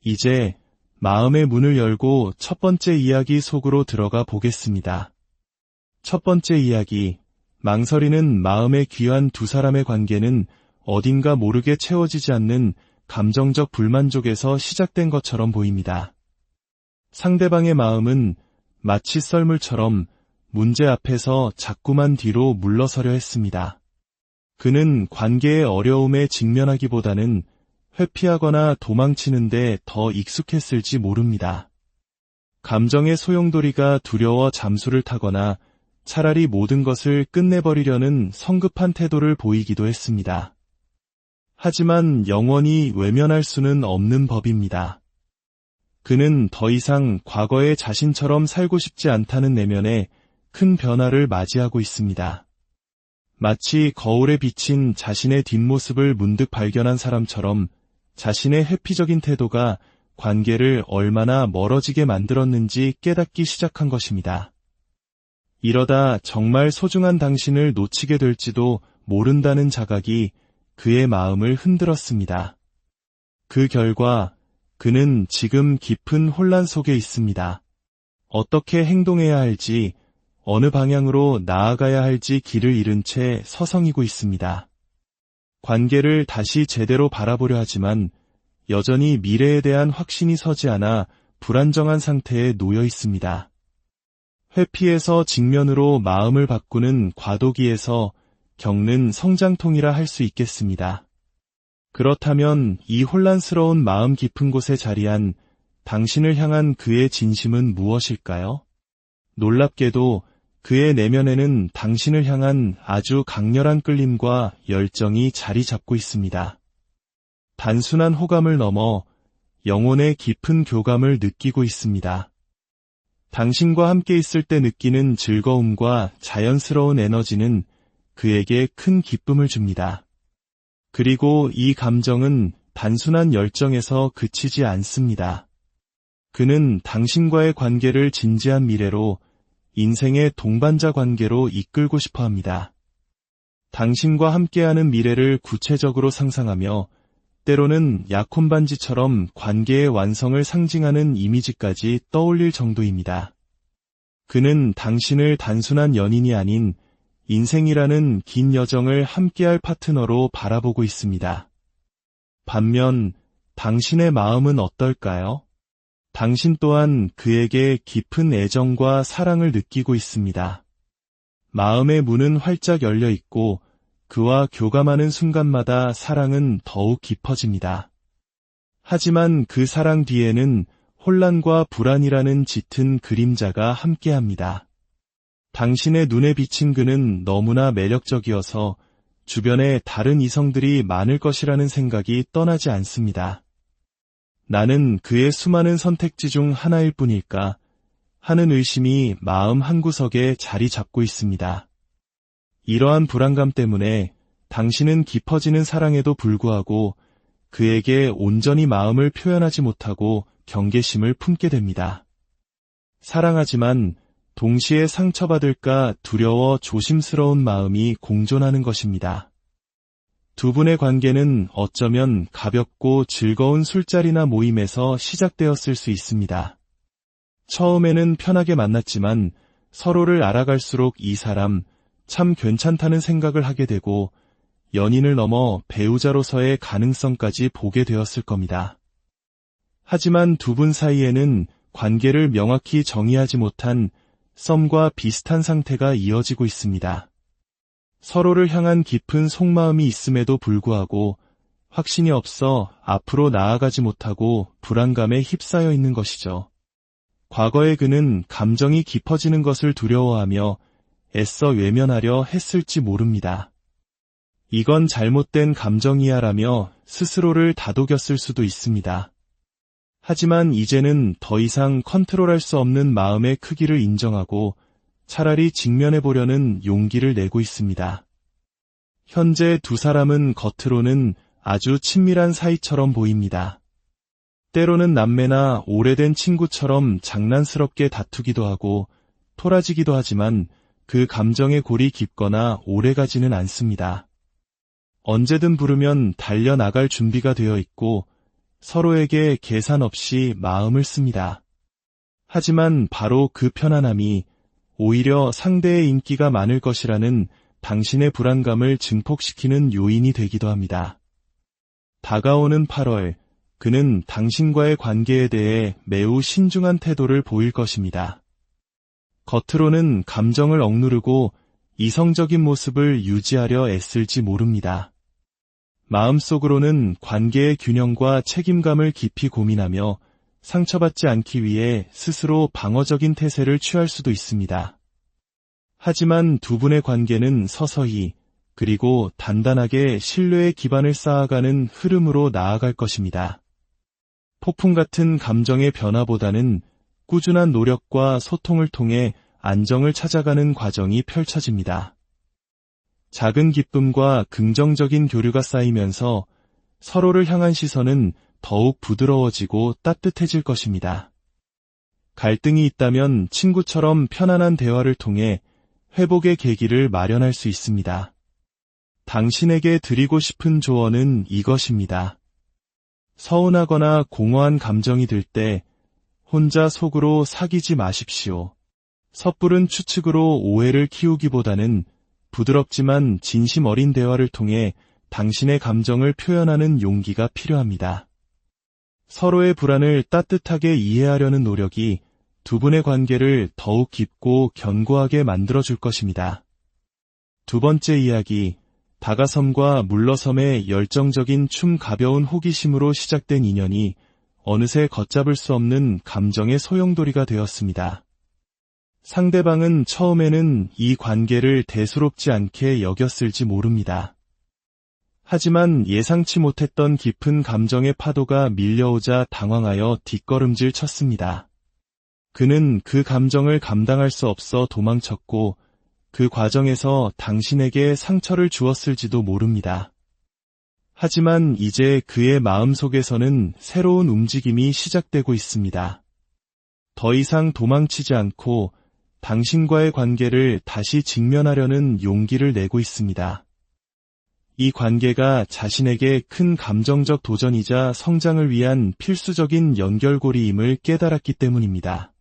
A: 이제 마음의 문을 열고 첫 번째 이야기 속으로 들어가 보겠습니다. 첫 번째 이야기, 망설이는 마음에 귀한 두 사람의 관계는 어딘가 모르게 채워지지 않는 감정적 불만족에서 시작된 것처럼 보입니다. 상대방의 마음은 마치 썰물처럼 문제 앞에서 자꾸만 뒤로 물러서려 했습니다. 그는 관계의 어려움에 직면하기보다는 회피하거나 도망치는데 더 익숙했을지 모릅니다. 감정의 소용돌이가 두려워 잠수를 타거나 차라리 모든 것을 끝내버리려는 성급한 태도를 보이기도 했습니다. 하지만 영원히 외면할 수는 없는 법입니다. 그는 더 이상 과거의 자신처럼 살고 싶지 않다는 내면에 큰 변화를 맞이하고 있습니다. 마치 거울에 비친 자신의 뒷모습을 문득 발견한 사람처럼 자신의 회피적인 태도가 관계를 얼마나 멀어지게 만들었는지 깨닫기 시작한 것입니다. 이러다 정말 소중한 당신을 놓치게 될지도 모른다는 자각이 그의 마음을 흔들었습니다. 그 결과 그는 지금 깊은 혼란 속에 있습니다. 어떻게 행동해야 할지, 어느 방향으로 나아가야 할지 길을 잃은 채 서성이고 있습니다. 관계를 다시 제대로 바라보려 하지만 여전히 미래에 대한 확신이 서지 않아 불안정한 상태에 놓여 있습니다. 회피에서 직면으로 마음을 바꾸는 과도기에서 겪는 성장통이라 할 수 있겠습니다. 그렇다면 이 혼란스러운 마음 깊은 곳에 자리한 당신을 향한 그의 진심은 무엇일까요? 놀랍게도 그의 내면에는 당신을 향한 아주 강렬한 끌림과 열정이 자리 잡고 있습니다. 단순한 호감을 넘어 영혼의 깊은 교감을 느끼고 있습니다. 당신과 함께 있을 때 느끼는 즐거움과 자연스러운 에너지는 그에게 큰 기쁨을 줍니다. 그리고 이 감정은 단순한 열정에서 그치지 않습니다. 그는 당신과의 관계를 진지한 미래로, 인생의 동반자 관계로 이끌고 싶어 합니다. 당신과 함께하는 미래를 구체적으로 상상하며 때로는 약혼반지처럼 관계의 완성을 상징하는 이미지까지 떠올릴 정도입니다. 그는 당신을 단순한 연인이 아닌 인생이라는 긴 여정을 함께할 파트너로 바라보고 있습니다. 반면 당신의 마음은 어떨까요? 당신 또한 그에게 깊은 애정과 사랑을 느끼고 있습니다. 마음의 문은 활짝 열려 있고 그와 교감하는 순간마다 사랑은 더욱 깊어집니다. 하지만 그 사랑 뒤에는 혼란과 불안이라는 짙은 그림자가 함께합니다. 당신의 눈에 비친 그는 너무나 매력적이어서 주변에 다른 이성들이 많을 것이라는 생각이 떠나지 않습니다. 나는 그의 수많은 선택지 중 하나일 뿐일까 하는 의심이 마음 한구석에 자리 잡고 있습니다. 이러한 불안감 때문에 당신은 깊어지는 사랑에도 불구하고 그에게 온전히 마음을 표현하지 못하고 경계심을 품게 됩니다. 사랑하지만 동시에 상처받을까 두려워 조심스러운 마음이 공존하는 것입니다. 두 분의 관계는 어쩌면 가볍고 즐거운 술자리나 모임에서 시작되었을 수 있습니다. 처음에는 편하게 만났지만 서로를 알아갈수록 이 사람 참 괜찮다는 생각을 하게 되고 연인을 넘어 배우자로서의 가능성까지 보게 되었을 겁니다. 하지만 두 분 사이에는 관계를 명확히 정의하지 못한 썸과 비슷한 상태가 이어지고 있습니다. 서로를 향한 깊은 속마음이 있음에도 불구하고 확신이 없어 앞으로 나아가지 못하고 불안감에 휩싸여 있는 것이죠. 과거의 그는 감정이 깊어지는 것을 두려워하며 애써 외면하려 했을지 모릅니다. 이건 잘못된 감정이야라며 스스로를 다독였을 수도 있습니다. 하지만 이제는 더 이상 컨트롤할 수 없는 마음의 크기를 인정하고 차라리 직면해보려는 용기를 내고 있습니다. 현재 두 사람은 겉으로는 아주 친밀한 사이처럼 보입니다. 때로는 남매나 오래된 친구처럼 장난스럽게 다투기도 하고 토라지기도 하지만 그 감정의 골이 깊거나 오래가지는 않습니다. 언제든 부르면 달려나갈 준비가 되어 있고 서로에게 계산 없이 마음을 씁니다. 하지만 바로 그 편안함이 오히려 상대의 인기가 많을 것이라는 당신의 불안감을 증폭시키는 요인이 되기도 합니다. 다가오는 8월, 그는 당신과의 관계에 대해 매우 신중한 태도를 보일 것입니다. 겉으로는 감정을 억누르고 이성적인 모습을 유지하려 애쓸지 모릅니다. 마음속으로는 관계의 균형과 책임감을 깊이 고민하며 상처받지 않기 위해 스스로 방어적인 태세를 취할 수도 있습니다. 하지만 두 분의 관계는 서서히 그리고 단단하게 신뢰의 기반을 쌓아가는 흐름으로 나아갈 것입니다. 폭풍 같은 감정의 변화보다는 꾸준한 노력과 소통을 통해 안정을 찾아가는 과정이 펼쳐집니다. 작은 기쁨과 긍정적인 교류가 쌓이면서 서로를 향한 시선은 더욱 부드러워지고 따뜻해질 것입니다. 갈등이 있다면 친구처럼 편안한 대화를 통해 회복의 계기를 마련할 수 있습니다. 당신에게 드리고 싶은 조언은 이것입니다. 서운하거나 공허한 감정이 들 때 혼자 속으로 사귀지 마십시오. 섣부른 추측으로 오해를 키우기보다는 부드럽지만 진심 어린 대화를 통해 당신의 감정을 표현하는 용기가 필요합니다. 서로의 불안을 따뜻하게 이해하려는 노력이 두 분의 관계를 더욱 깊고 견고하게 만들어줄 것입니다. 두 번째 이야기, 다가섬과 물러섬의 열정적인 가벼운 호기심으로 시작된 인연이 어느새 걷잡을 수 없는 감정의 소용돌이가 되었습니다. 상대방은 처음에는 이 관계를 대수롭지 않게 여겼을지 모릅니다. 하지만 예상치 못했던 깊은 감정의 파도가 밀려오자 당황하여 뒷걸음질 쳤습니다. 그는 그 감정을 감당할 수 없어 도망쳤고 그 과정에서 당신에게 상처를 주었을지도 모릅니다. 하지만 이제 그의 마음속에서는 새로운 움직임이 시작되고 있습니다. 더 이상 도망치지 않고 당신과의 관계를 다시 직면하려는 용기를 내고 있습니다. 이 관계가 자신에게 큰 감정적 도전이자 성장을 위한 필수적인 연결고리임을 깨달았기 때문입니다.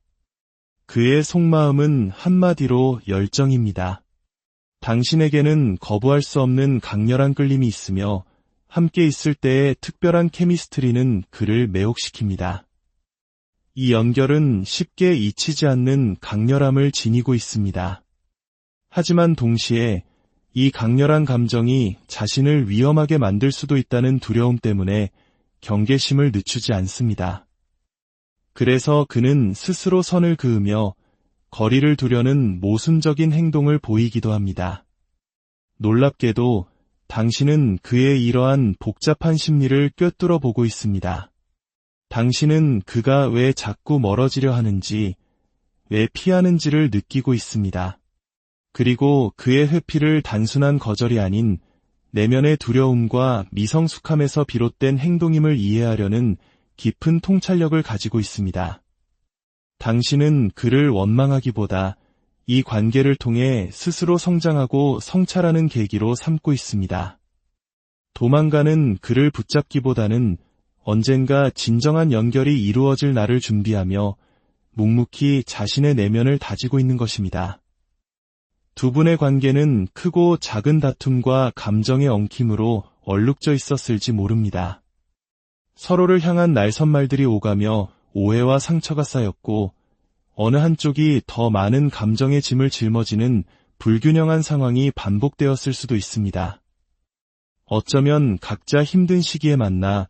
A: 그의 속마음은 한마디로 열정입니다. 당신에게는 거부할 수 없는 강렬한 끌림이 있으며 함께 있을 때의 특별한 케미스트리는 그를 매혹시킵니다. 이 연결은 쉽게 잊히지 않는 강렬함을 지니고 있습니다. 하지만 동시에 이 강렬한 감정이 자신을 위험하게 만들 수도 있다는 두려움 때문에 경계심을 늦추지 않습니다. 그래서 그는 스스로 선을 그으며 거리를 두려는 모순적인 행동을 보이기도 합니다. 놀랍게도 당신은 그의 이러한 복잡한 심리를 꿰뚫어 보고 있습니다. 당신은 그가 왜 자꾸 멀어지려 하는지, 왜 피하는지를 느끼고 있습니다. 그리고 그의 회피를 단순한 거절이 아닌 내면의 두려움과 미성숙함에서 비롯된 행동임을 이해하려는 깊은 통찰력을 가지고 있습니다. 당신은 그를 원망하기보다 이 관계를 통해 스스로 성장하고 성찰하는 계기로 삼고 있습니다. 도망가는 그를 붙잡기보다는 언젠가 진정한 연결이 이루어질 날을 준비하며 묵묵히 자신의 내면을 다지고 있는 것입니다. 두 분의 관계는 크고 작은 다툼과 감정의 엉킴으로 얼룩져 있었을지 모릅니다. 서로를 향한 날선말들이 오가며 오해와 상처가 쌓였고 어느 한쪽이 더 많은 감정의 짐을 짊어지는 불균형한 상황이 반복되었을 수도 있습니다. 어쩌면 각자 힘든 시기에 만나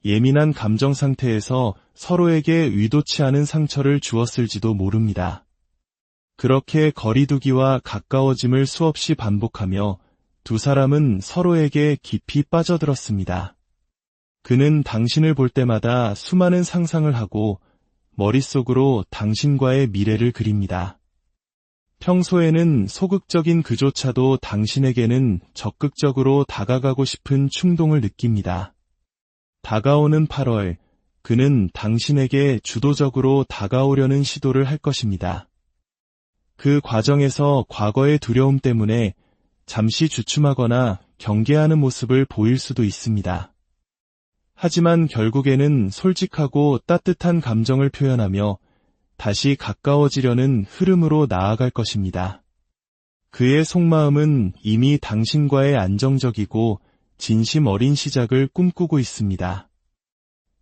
A: 예민한 감정 상태에서 서로에게 의도치 않은 상처를 주었을지도 모릅니다. 그렇게 거리두기와 가까워짐을 수없이 반복하며 두 사람은 서로에게 깊이 빠져들었습니다. 그는 당신을 볼 때마다 수많은 상상을 하고 머릿속으로 당신과의 미래를 그립니다. 평소에는 소극적인 그조차도 당신에게는 적극적으로 다가가고 싶은 충동을 느낍니다. 다가오는 8월, 그는 당신에게 주도적으로 다가오려는 시도를 할 것입니다. 그 과정에서 과거의 두려움 때문에 잠시 주춤하거나 경계하는 모습을 보일 수도 있습니다. 하지만 결국에는 솔직하고 따뜻한 감정을 표현하며 다시 가까워지려는 흐름으로 나아갈 것입니다. 그의 속마음은 이미 당신과의 안정적이고 진심 어린 시작을 꿈꾸고 있습니다.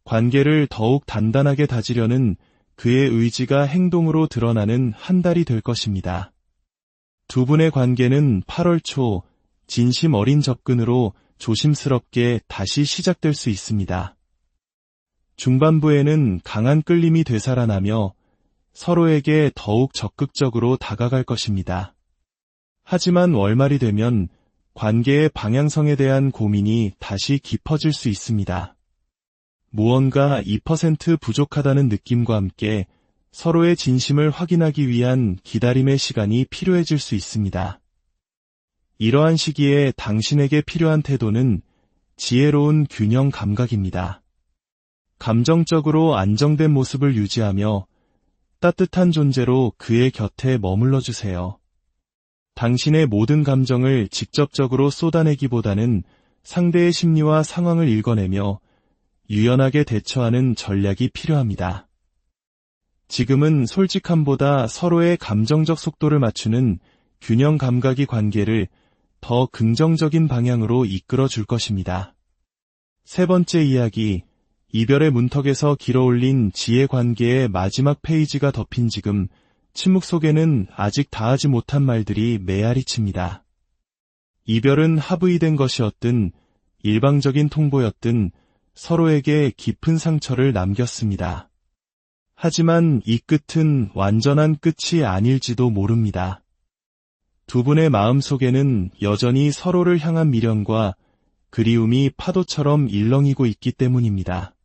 A: 관계를 더욱 단단하게 다지려는 그의 의지가 행동으로 드러나는 한 달이 될 것입니다. 두 분의 관계는 8월 초 진심 어린 접근으로 조심스럽게 다시 시작될 수 있습니다. 중반부에는 강한 끌림이 되살아나며 서로에게 더욱 적극적으로 다가갈 것입니다. 하지만 월말이 되면 관계의 방향성에 대한 고민이 다시 깊어질 수 있습니다. 무언가 2% 부족하다는 느낌과 함께 서로의 진심을 확인하기 위한 기다림의 시간이 필요해질 수 있습니다. 이러한 시기에 당신에게 필요한 태도는 지혜로운 균형 감각입니다. 감정적으로 안정된 모습을 유지하며 따뜻한 존재로 그의 곁에 머물러 주세요. 당신의 모든 감정을 직접적으로 쏟아내기보다는 상대의 심리와 상황을 읽어내며 유연하게 대처하는 전략이 필요합니다. 지금은 솔직함보다 서로의 감정적 속도를 맞추는 균형 감각이 관계를 더 긍정적인 방향으로 이끌어 줄 것입니다. 세 번째 이야기, 이별의 문턱에서 길어올린 지혜 관계의 마지막 페이지가 덮인 지금 침묵 속에는 아직 다하지 못한 말들이 메아리 칩니다. 이별은 합의된 것이었든 일방적인 통보였든 서로에게 깊은 상처를 남겼습니다. 하지만 이 끝은 완전한 끝이 아닐지도 모릅니다. 두 분의 마음 속에는 여전히 서로를 향한 미련과 그리움이 파도처럼 일렁이고 있기 때문입니다.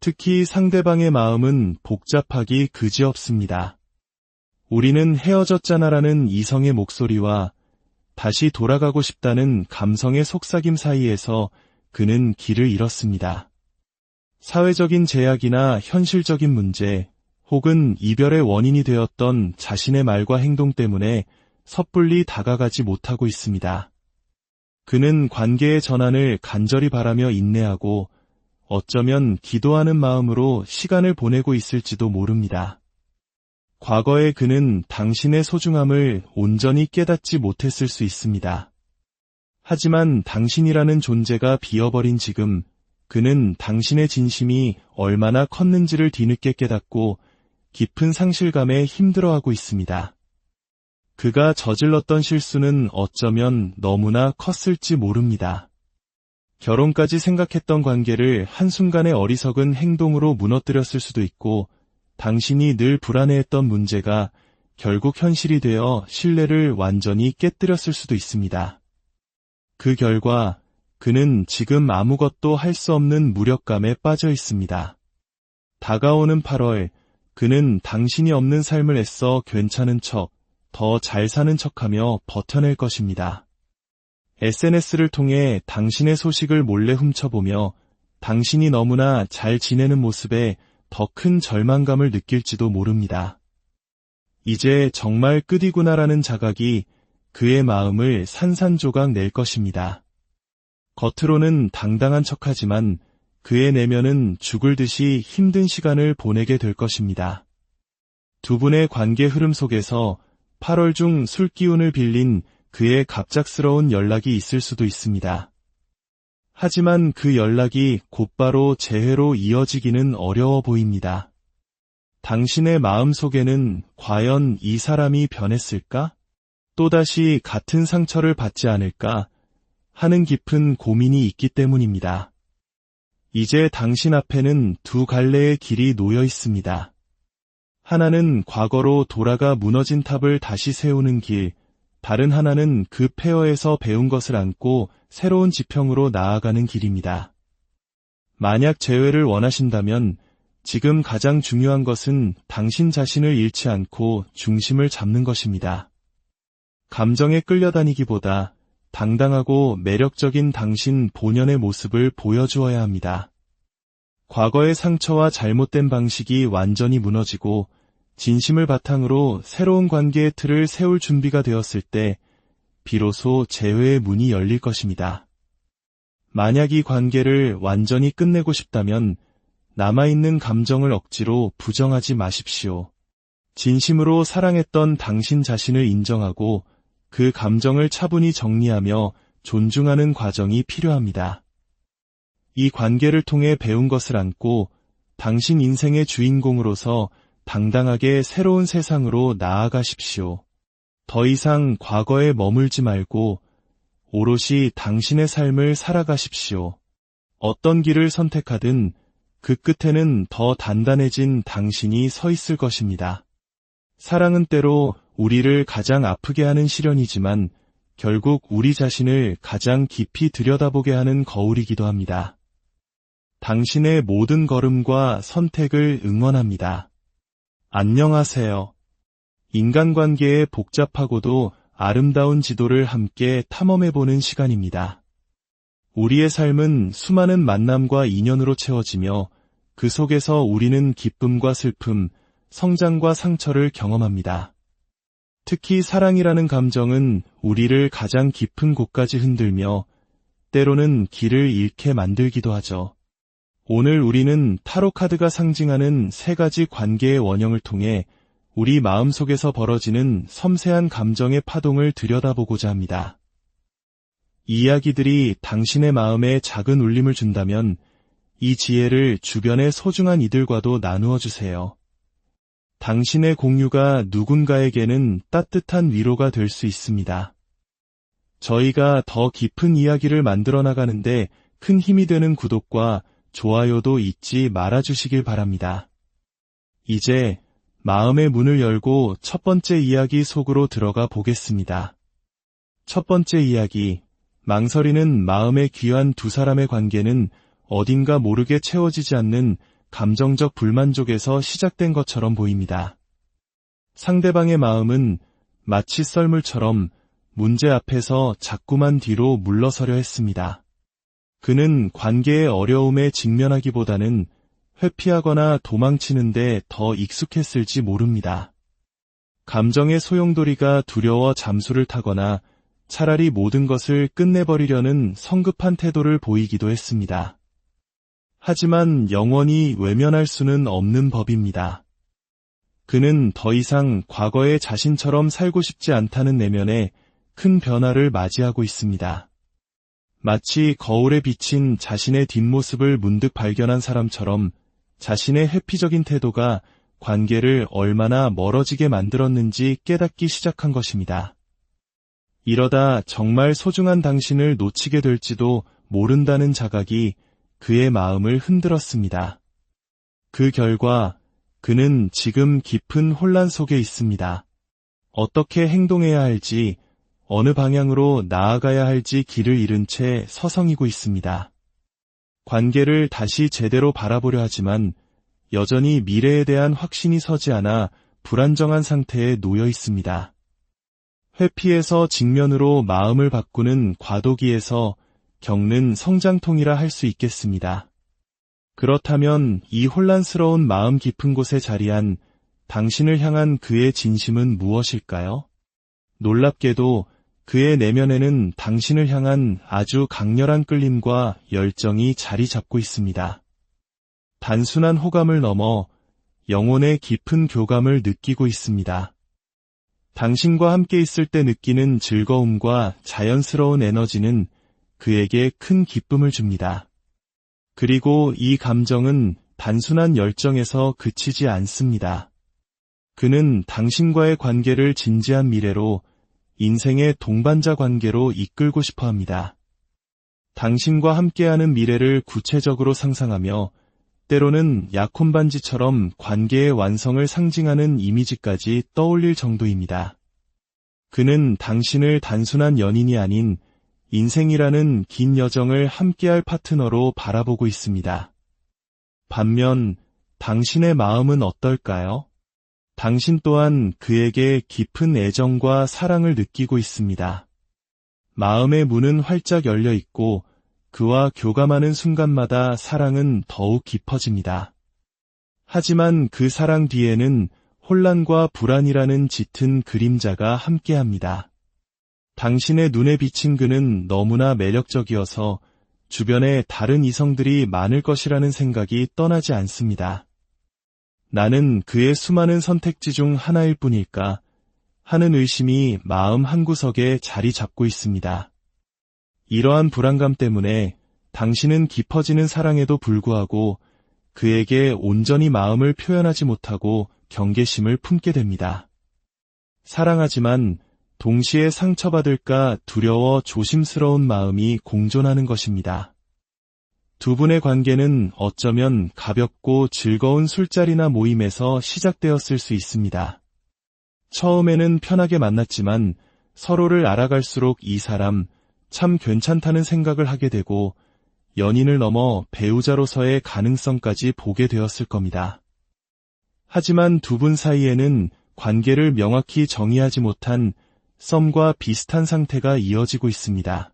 A: 특히 상대방의 마음은 복잡하기 그지없습니다. 우리는 헤어졌잖아라는 이성의 목소리와 다시 돌아가고 싶다는 감성의 속삭임 사이에서 그는 길을 잃었습니다. 사회적인 제약이나 현실적인 문제, 혹은 이별의 원인이 되었던 자신의 말과 행동 때문에 섣불리 다가가지 못하고 있습니다. 그는 관계의 전환을 간절히 바라며 인내하고 어쩌면 기도하는 마음으로 시간을 보내고 있을지도 모릅니다. 과거의 그는 당신의 소중함을 온전히 깨닫지 못했을 수 있습니다. 하지만 당신이라는 존재가 비어버린 지금 그는 당신의 진심이 얼마나 컸는지를 뒤늦게 깨닫고 깊은 상실감에 힘들어하고 있습니다. 그가 저질렀던 실수는 어쩌면 너무나 컸을지 모릅니다. 결혼까지 생각했던 관계를 한순간의 어리석은 행동으로 무너뜨렸을 수도 있고 당신이 늘 불안해했던 문제가 결국 현실이 되어 신뢰를 완전히 깨뜨렸을 수도 있습니다. 그 결과 그는 지금 아무것도 할 수 없는 무력감에 빠져 있습니다. 다가오는 8월, 그는 당신이 없는 삶을 애써 괜찮은 척, 더 잘 사는 척하며 버텨낼 것입니다. SNS를 통해 당신의 소식을 몰래 훔쳐보며 당신이 너무나 잘 지내는 모습에 더 큰 절망감을 느낄지도 모릅니다. 이제 정말 끝이구나라는 자각이 그의 마음을 산산조각 낼 것입니다. 겉으로는 당당한 척하지만 그의 내면은 죽을 듯이 힘든 시간을 보내게 될 것입니다. 두 분의 관계 흐름 속에서 8월 중 술기운을 빌린 그의 갑작스러운 연락이 있을 수도 있습니다. 하지만 그 연락이 곧바로 재회로 이어지기는 어려워 보입니다. 당신의 마음 속에는 과연 이 사람이 변했을까? 또다시 같은 상처를 받지 않을까? 하는 깊은 고민이 있기 때문입니다. 이제 당신 앞에는 두 갈래의 길이 놓여 있습니다. 하나는 과거로 돌아가 무너진 탑을 다시 세우는 길, 다른 하나는 그 폐허에서 배운 것을 안고 새로운 지평으로 나아가는 길입니다. 만약 재회를 원하신다면 지금 가장 중요한 것은 당신 자신을 잃지 않고 중심을 잡는 것입니다. 감정에 끌려다니기보다 당당하고 매력적인 당신 본연의 모습을 보여주어야 합니다. 과거의 상처와 잘못된 방식이 완전히 무너지고 진심을 바탕으로 새로운 관계의 틀을 세울 준비가 되었을 때 비로소 재회의 문이 열릴 것입니다. 만약 이 관계를 완전히 끝내고 싶다면 남아있는 감정을 억지로 부정하지 마십시오. 진심으로 사랑했던 당신 자신을 인정하고 그 감정을 차분히 정리하며 존중하는 과정이 필요합니다. 이 관계를 통해 배운 것을 안고 당신 인생의 주인공으로서 당당하게 새로운 세상으로 나아가십시오. 더 이상 과거에 머물지 말고 오롯이 당신의 삶을 살아가십시오. 어떤 길을 선택하든 그 끝에는 더 단단해진 당신이 서 있을 것입니다. 사랑은 때로 우리를 가장 아프게 하는 시련이지만 결국 우리 자신을 가장 깊이 들여다보게 하는 거울이기도 합니다. 당신의 모든 걸음과 선택을 응원합니다. 안녕하세요. 인간관계의 복잡하고도 아름다운 지도를 함께 탐험해보는 시간입니다. 우리의 삶은 수많은 만남과 인연으로 채워지며 그 속에서 우리는 기쁨과 슬픔, 성장과 상처를 경험합니다. 특히 사랑이라는 감정은 우리를 가장 깊은 곳까지 흔들며 때로는 길을 잃게 만들기도 하죠. 오늘 우리는 타로 카드가 상징하는 세 가지 관계의 원형을 통해 우리 마음속에서 벌어지는 섬세한 감정의 파동을 들여다보고자 합니다. 이 이야기들이 당신의 마음에 작은 울림을 준다면 이 지혜를 주변의 소중한 이들과도 나누어 주세요. 당신의 공유가 누군가에게는 따뜻한 위로가 될 수 있습니다. 저희가 더 깊은 이야기를 만들어 나가는데 큰 힘이 되는 구독과 좋아요도 잊지 말아주시길 바랍니다. 이제 마음의 문을 열고 첫 번째 이야기 속으로 들어가 보겠습니다. 첫 번째 이야기, 망설이는 마음에 귀한 두 사람의 관계는 어딘가 모르게 채워지지 않는 감정적 불만족에서 시작된 것처럼 보입니다. 상대방의 마음은 마치 썰물처럼 문제 앞에서 자꾸만 뒤로 물러서려 했습니다. 그는 관계의 어려움에 직면하기보다는 회피하거나 도망치는데 더 익숙했을지 모릅니다. 감정의 소용돌이가 두려워 잠수를 타거나 차라리 모든 것을 끝내버리려는 성급한 태도를 보이기도 했습니다. 하지만 영원히 외면할 수는 없는 법입니다. 그는 더 이상 과거의 자신처럼 살고 싶지 않다는 내면에 큰 변화를 맞이하고 있습니다. 마치 거울에 비친 자신의 뒷모습을 문득 발견한 사람처럼 자신의 회피적인 태도가 관계를 얼마나 멀어지게 만들었는지 깨닫기 시작한 것입니다. 이러다 정말 소중한 당신을 놓치게 될지도 모른다는 자각이 그의 마음을 흔들었습니다. 그 결과 그는 지금 깊은 혼란 속에 있습니다. 어떻게 행동해야 할지, 어느 방향으로 나아가야 할지 길을 잃은 채 서성이고 있습니다. 관계를 다시 제대로 바라보려 하지만 여전히 미래에 대한 확신이 서지 않아 불안정한 상태에 놓여 있습니다. 회피에서 직면으로 마음을 바꾸는 과도기에서 겪는 성장통이라 할 수 있겠습니다. 그렇다면 이 혼란스러운 마음 깊은 곳에 자리한 당신을 향한 그의 진심은 무엇일까요? 놀랍게도 그의 내면에는 당신을 향한 아주 강렬한 끌림과 열정이 자리 잡고 있습니다. 단순한 호감을 넘어 영혼의 깊은 교감을 느끼고 있습니다. 당신과 함께 있을 때 느끼는 즐거움과 자연스러운 에너지는 그에게 큰 기쁨을 줍니다. 그리고 이 감정은 단순한 열정에서 그치지 않습니다. 그는 당신과의 관계를 진지한 미래로, 인생의 동반자 관계로 이끌고 싶어 합니다. 당신과 함께하는 미래를 구체적으로 상상하며 때로는 약혼 반지처럼 관계의 완성을 상징하는 이미지까지 떠올릴 정도입니다. 그는 당신을 단순한 연인이 아닌 인생이라는 긴 여정을 함께할 파트너로 바라보고 있습니다. 반면 당신의 마음은 어떨까요? 당신 또한 그에게 깊은 애정과 사랑을 느끼고 있습니다. 마음의 문은 활짝 열려 있고 그와 교감하는 순간마다 사랑은 더욱 깊어집니다. 하지만 그 사랑 뒤에는 혼란과 불안이라는 짙은 그림자가 함께합니다. 당신의 눈에 비친 그는 너무나 매력적이어서 주변에 다른 이성들이 많을 것이라는 생각이 떠나지 않습니다. 나는 그의 수많은 선택지 중 하나일 뿐일까 하는 의심이 마음 한구석에 자리 잡고 있습니다. 이러한 불안감 때문에 당신은 깊어지는 사랑에도 불구하고 그에게 온전히 마음을 표현하지 못하고 경계심을 품게 됩니다. 사랑하지만 동시에 상처받을까 두려워 조심스러운 마음이 공존하는 것입니다. 두 분의 관계는 어쩌면 가볍고 즐거운 술자리나 모임에서 시작되었을 수 있습니다. 처음에는 편하게 만났지만 서로를 알아갈수록 이 사람 참 괜찮다는 생각을 하게 되고 연인을 넘어 배우자로서의 가능성까지 보게 되었을 겁니다. 하지만 두 분 사이에는 관계를 명확히 정의하지 못한 썸과 비슷한 상태가 이어지고 있습니다.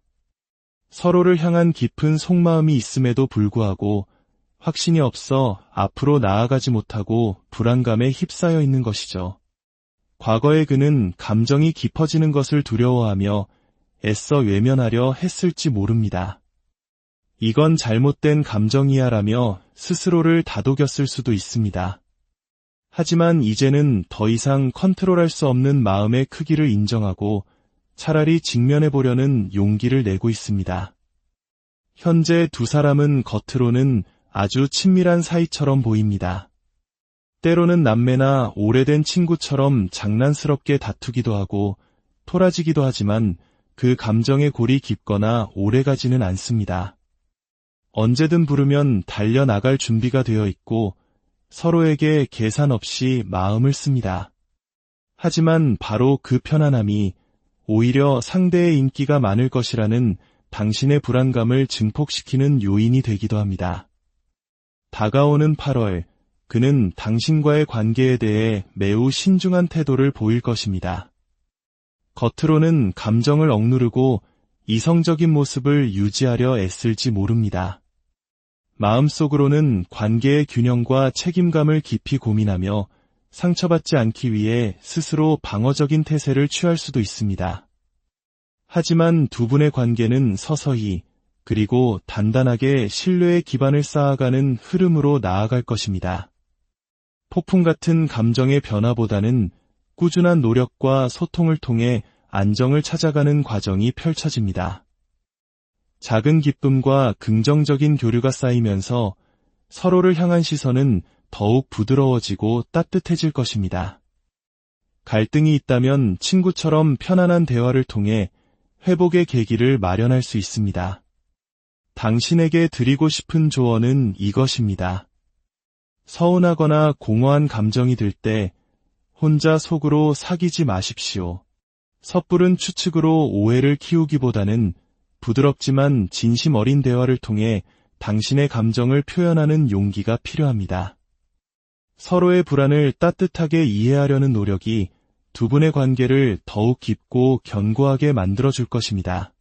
A: 서로를 향한 깊은 속마음이 있음에도 불구하고 확신이 없어 앞으로 나아가지 못하고 불안감에 휩싸여 있는 것이죠. 과거의 그는 감정이 깊어지는 것을 두려워하며 애써 외면하려 했을지 모릅니다. 이건 잘못된 감정이야라며 스스로를 다독였을 수도 있습니다. 하지만 이제는 더 이상 컨트롤할 수 없는 마음의 크기를 인정하고 차라리 직면해보려는 용기를 내고 있습니다. 현재 두 사람은 겉으로는 아주 친밀한 사이처럼 보입니다. 때로는 남매나 오래된 친구처럼 장난스럽게 다투기도 하고 토라지기도 하지만 그 감정의 골이 깊거나 오래가지는 않습니다. 언제든 부르면 달려나갈 준비가 되어 있고 서로에게 계산 없이 마음을 씁니다. 하지만 바로 그 편안함이 오히려 상대의 인기가 많을 것이라는 당신의 불안감을 증폭시키는 요인이 되기도 합니다. 다가오는 8월, 그는 당신과의 관계에 대해 매우 신중한 태도를 보일 것입니다. 겉으로는 감정을 억누르고 이성적인 모습을 유지하려 애쓸지 모릅니다. 마음속으로는 관계의 균형과 책임감을 깊이 고민하며 상처받지 않기 위해 스스로 방어적인 태세를 취할 수도 있습니다. 하지만 두 분의 관계는 서서히 그리고 단단하게 신뢰의 기반을 쌓아가는 흐름으로 나아갈 것입니다. 폭풍 같은 감정의 변화보다는 꾸준한 노력과 소통을 통해 안정을 찾아가는 과정이 펼쳐집니다. 작은 기쁨과 긍정적인 교류가 쌓이면서 서로를 향한 시선은 더욱 부드러워지고 따뜻해질 것입니다. 갈등이 있다면 친구처럼 편안한 대화를 통해 회복의 계기를 마련할 수 있습니다. 당신에게 드리고 싶은 조언은 이것입니다. 서운하거나 공허한 감정이 들 때 혼자 속으로 사귀지 마십시오. 섣부른 추측으로 오해를 키우기보다는 부드럽지만 진심 어린 대화를 통해 당신의 감정을 표현하는 용기가 필요합니다. 서로의 불안을 따뜻하게 이해하려는 노력이 두 분의 관계를 더욱 깊고 견고하게 만들어줄 것입니다.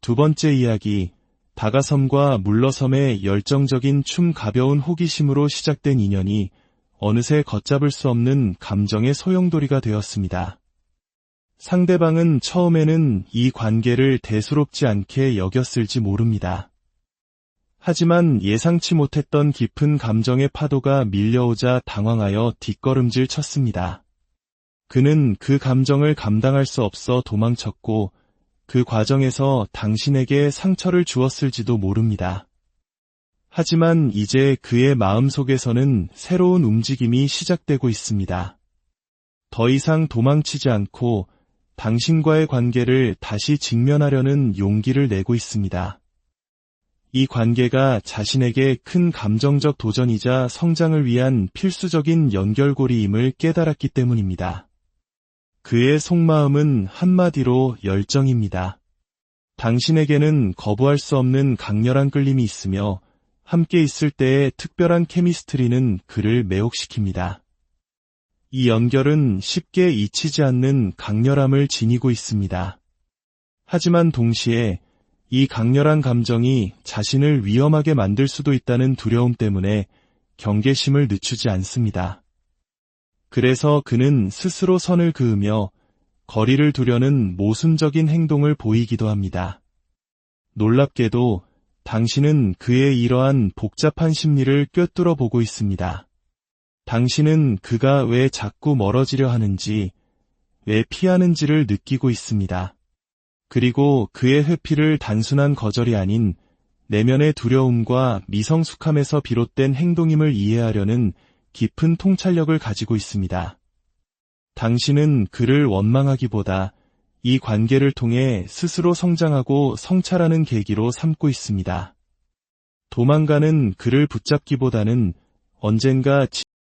A: 두 번째 이야기, 다가섬과 물러섬의 열정적인 가벼운 호기심으로 시작된 인연이 어느새 걷잡을 수 없는 감정의 소용돌이가 되었습니다. 상대방은 처음에는 이 관계를 대수롭지 않게 여겼을지 모릅니다. 하지만 예상치 못했던 깊은 감정의 파도가 밀려오자 당황하여 뒷걸음질 쳤습니다. 그는 그 감정을 감당할 수 없어 도망쳤고 그 과정에서 당신에게 상처를 주었을지도 모릅니다. 하지만 이제 그의 마음속에서는 새로운 움직임이 시작되고 있습니다. 더 이상 도망치지 않고 당신과의 관계를 다시 직면하려는 용기를 내고 있습니다. 이 관계가 자신에게 큰 감정적 도전이자 성장을 위한 필수적인 연결고리임을 깨달았기 때문입니다. 그의 속마음은 한마디로 열정입니다. 당신에게는 거부할 수 없는 강렬한 끌림이 있으며 함께 있을 때의 특별한 케미스트리는 그를 매혹시킵니다. 이 연결은 쉽게 잊히지 않는 강렬함을 지니고 있습니다. 하지만 동시에 이 강렬한 감정이 자신을 위험하게 만들 수도 있다는 두려움 때문에 경계심을 늦추지 않습니다. 그래서 그는 스스로 선을 그으며 거리를 두려는 모순적인 행동을 보이기도 합니다. 놀랍게도 당신은 그의 이러한 복잡한 심리를 꿰뚫어 보고 있습니다. 당신은 그가 왜 자꾸 멀어지려 하는지, 왜 피하는지를 느끼고 있습니다. 그리고 그의 회피를 단순한 거절이 아닌 내면의 두려움과 미성숙함에서 비롯된 행동임을 이해하려는 깊은 통찰력을 가지고 있습니다. 당신은 그를 원망하기보다 이 관계를 통해 스스로 성장하고 성찰하는 계기로 삼고 있습니다. 도망가는 그를 붙잡기보다는 언젠가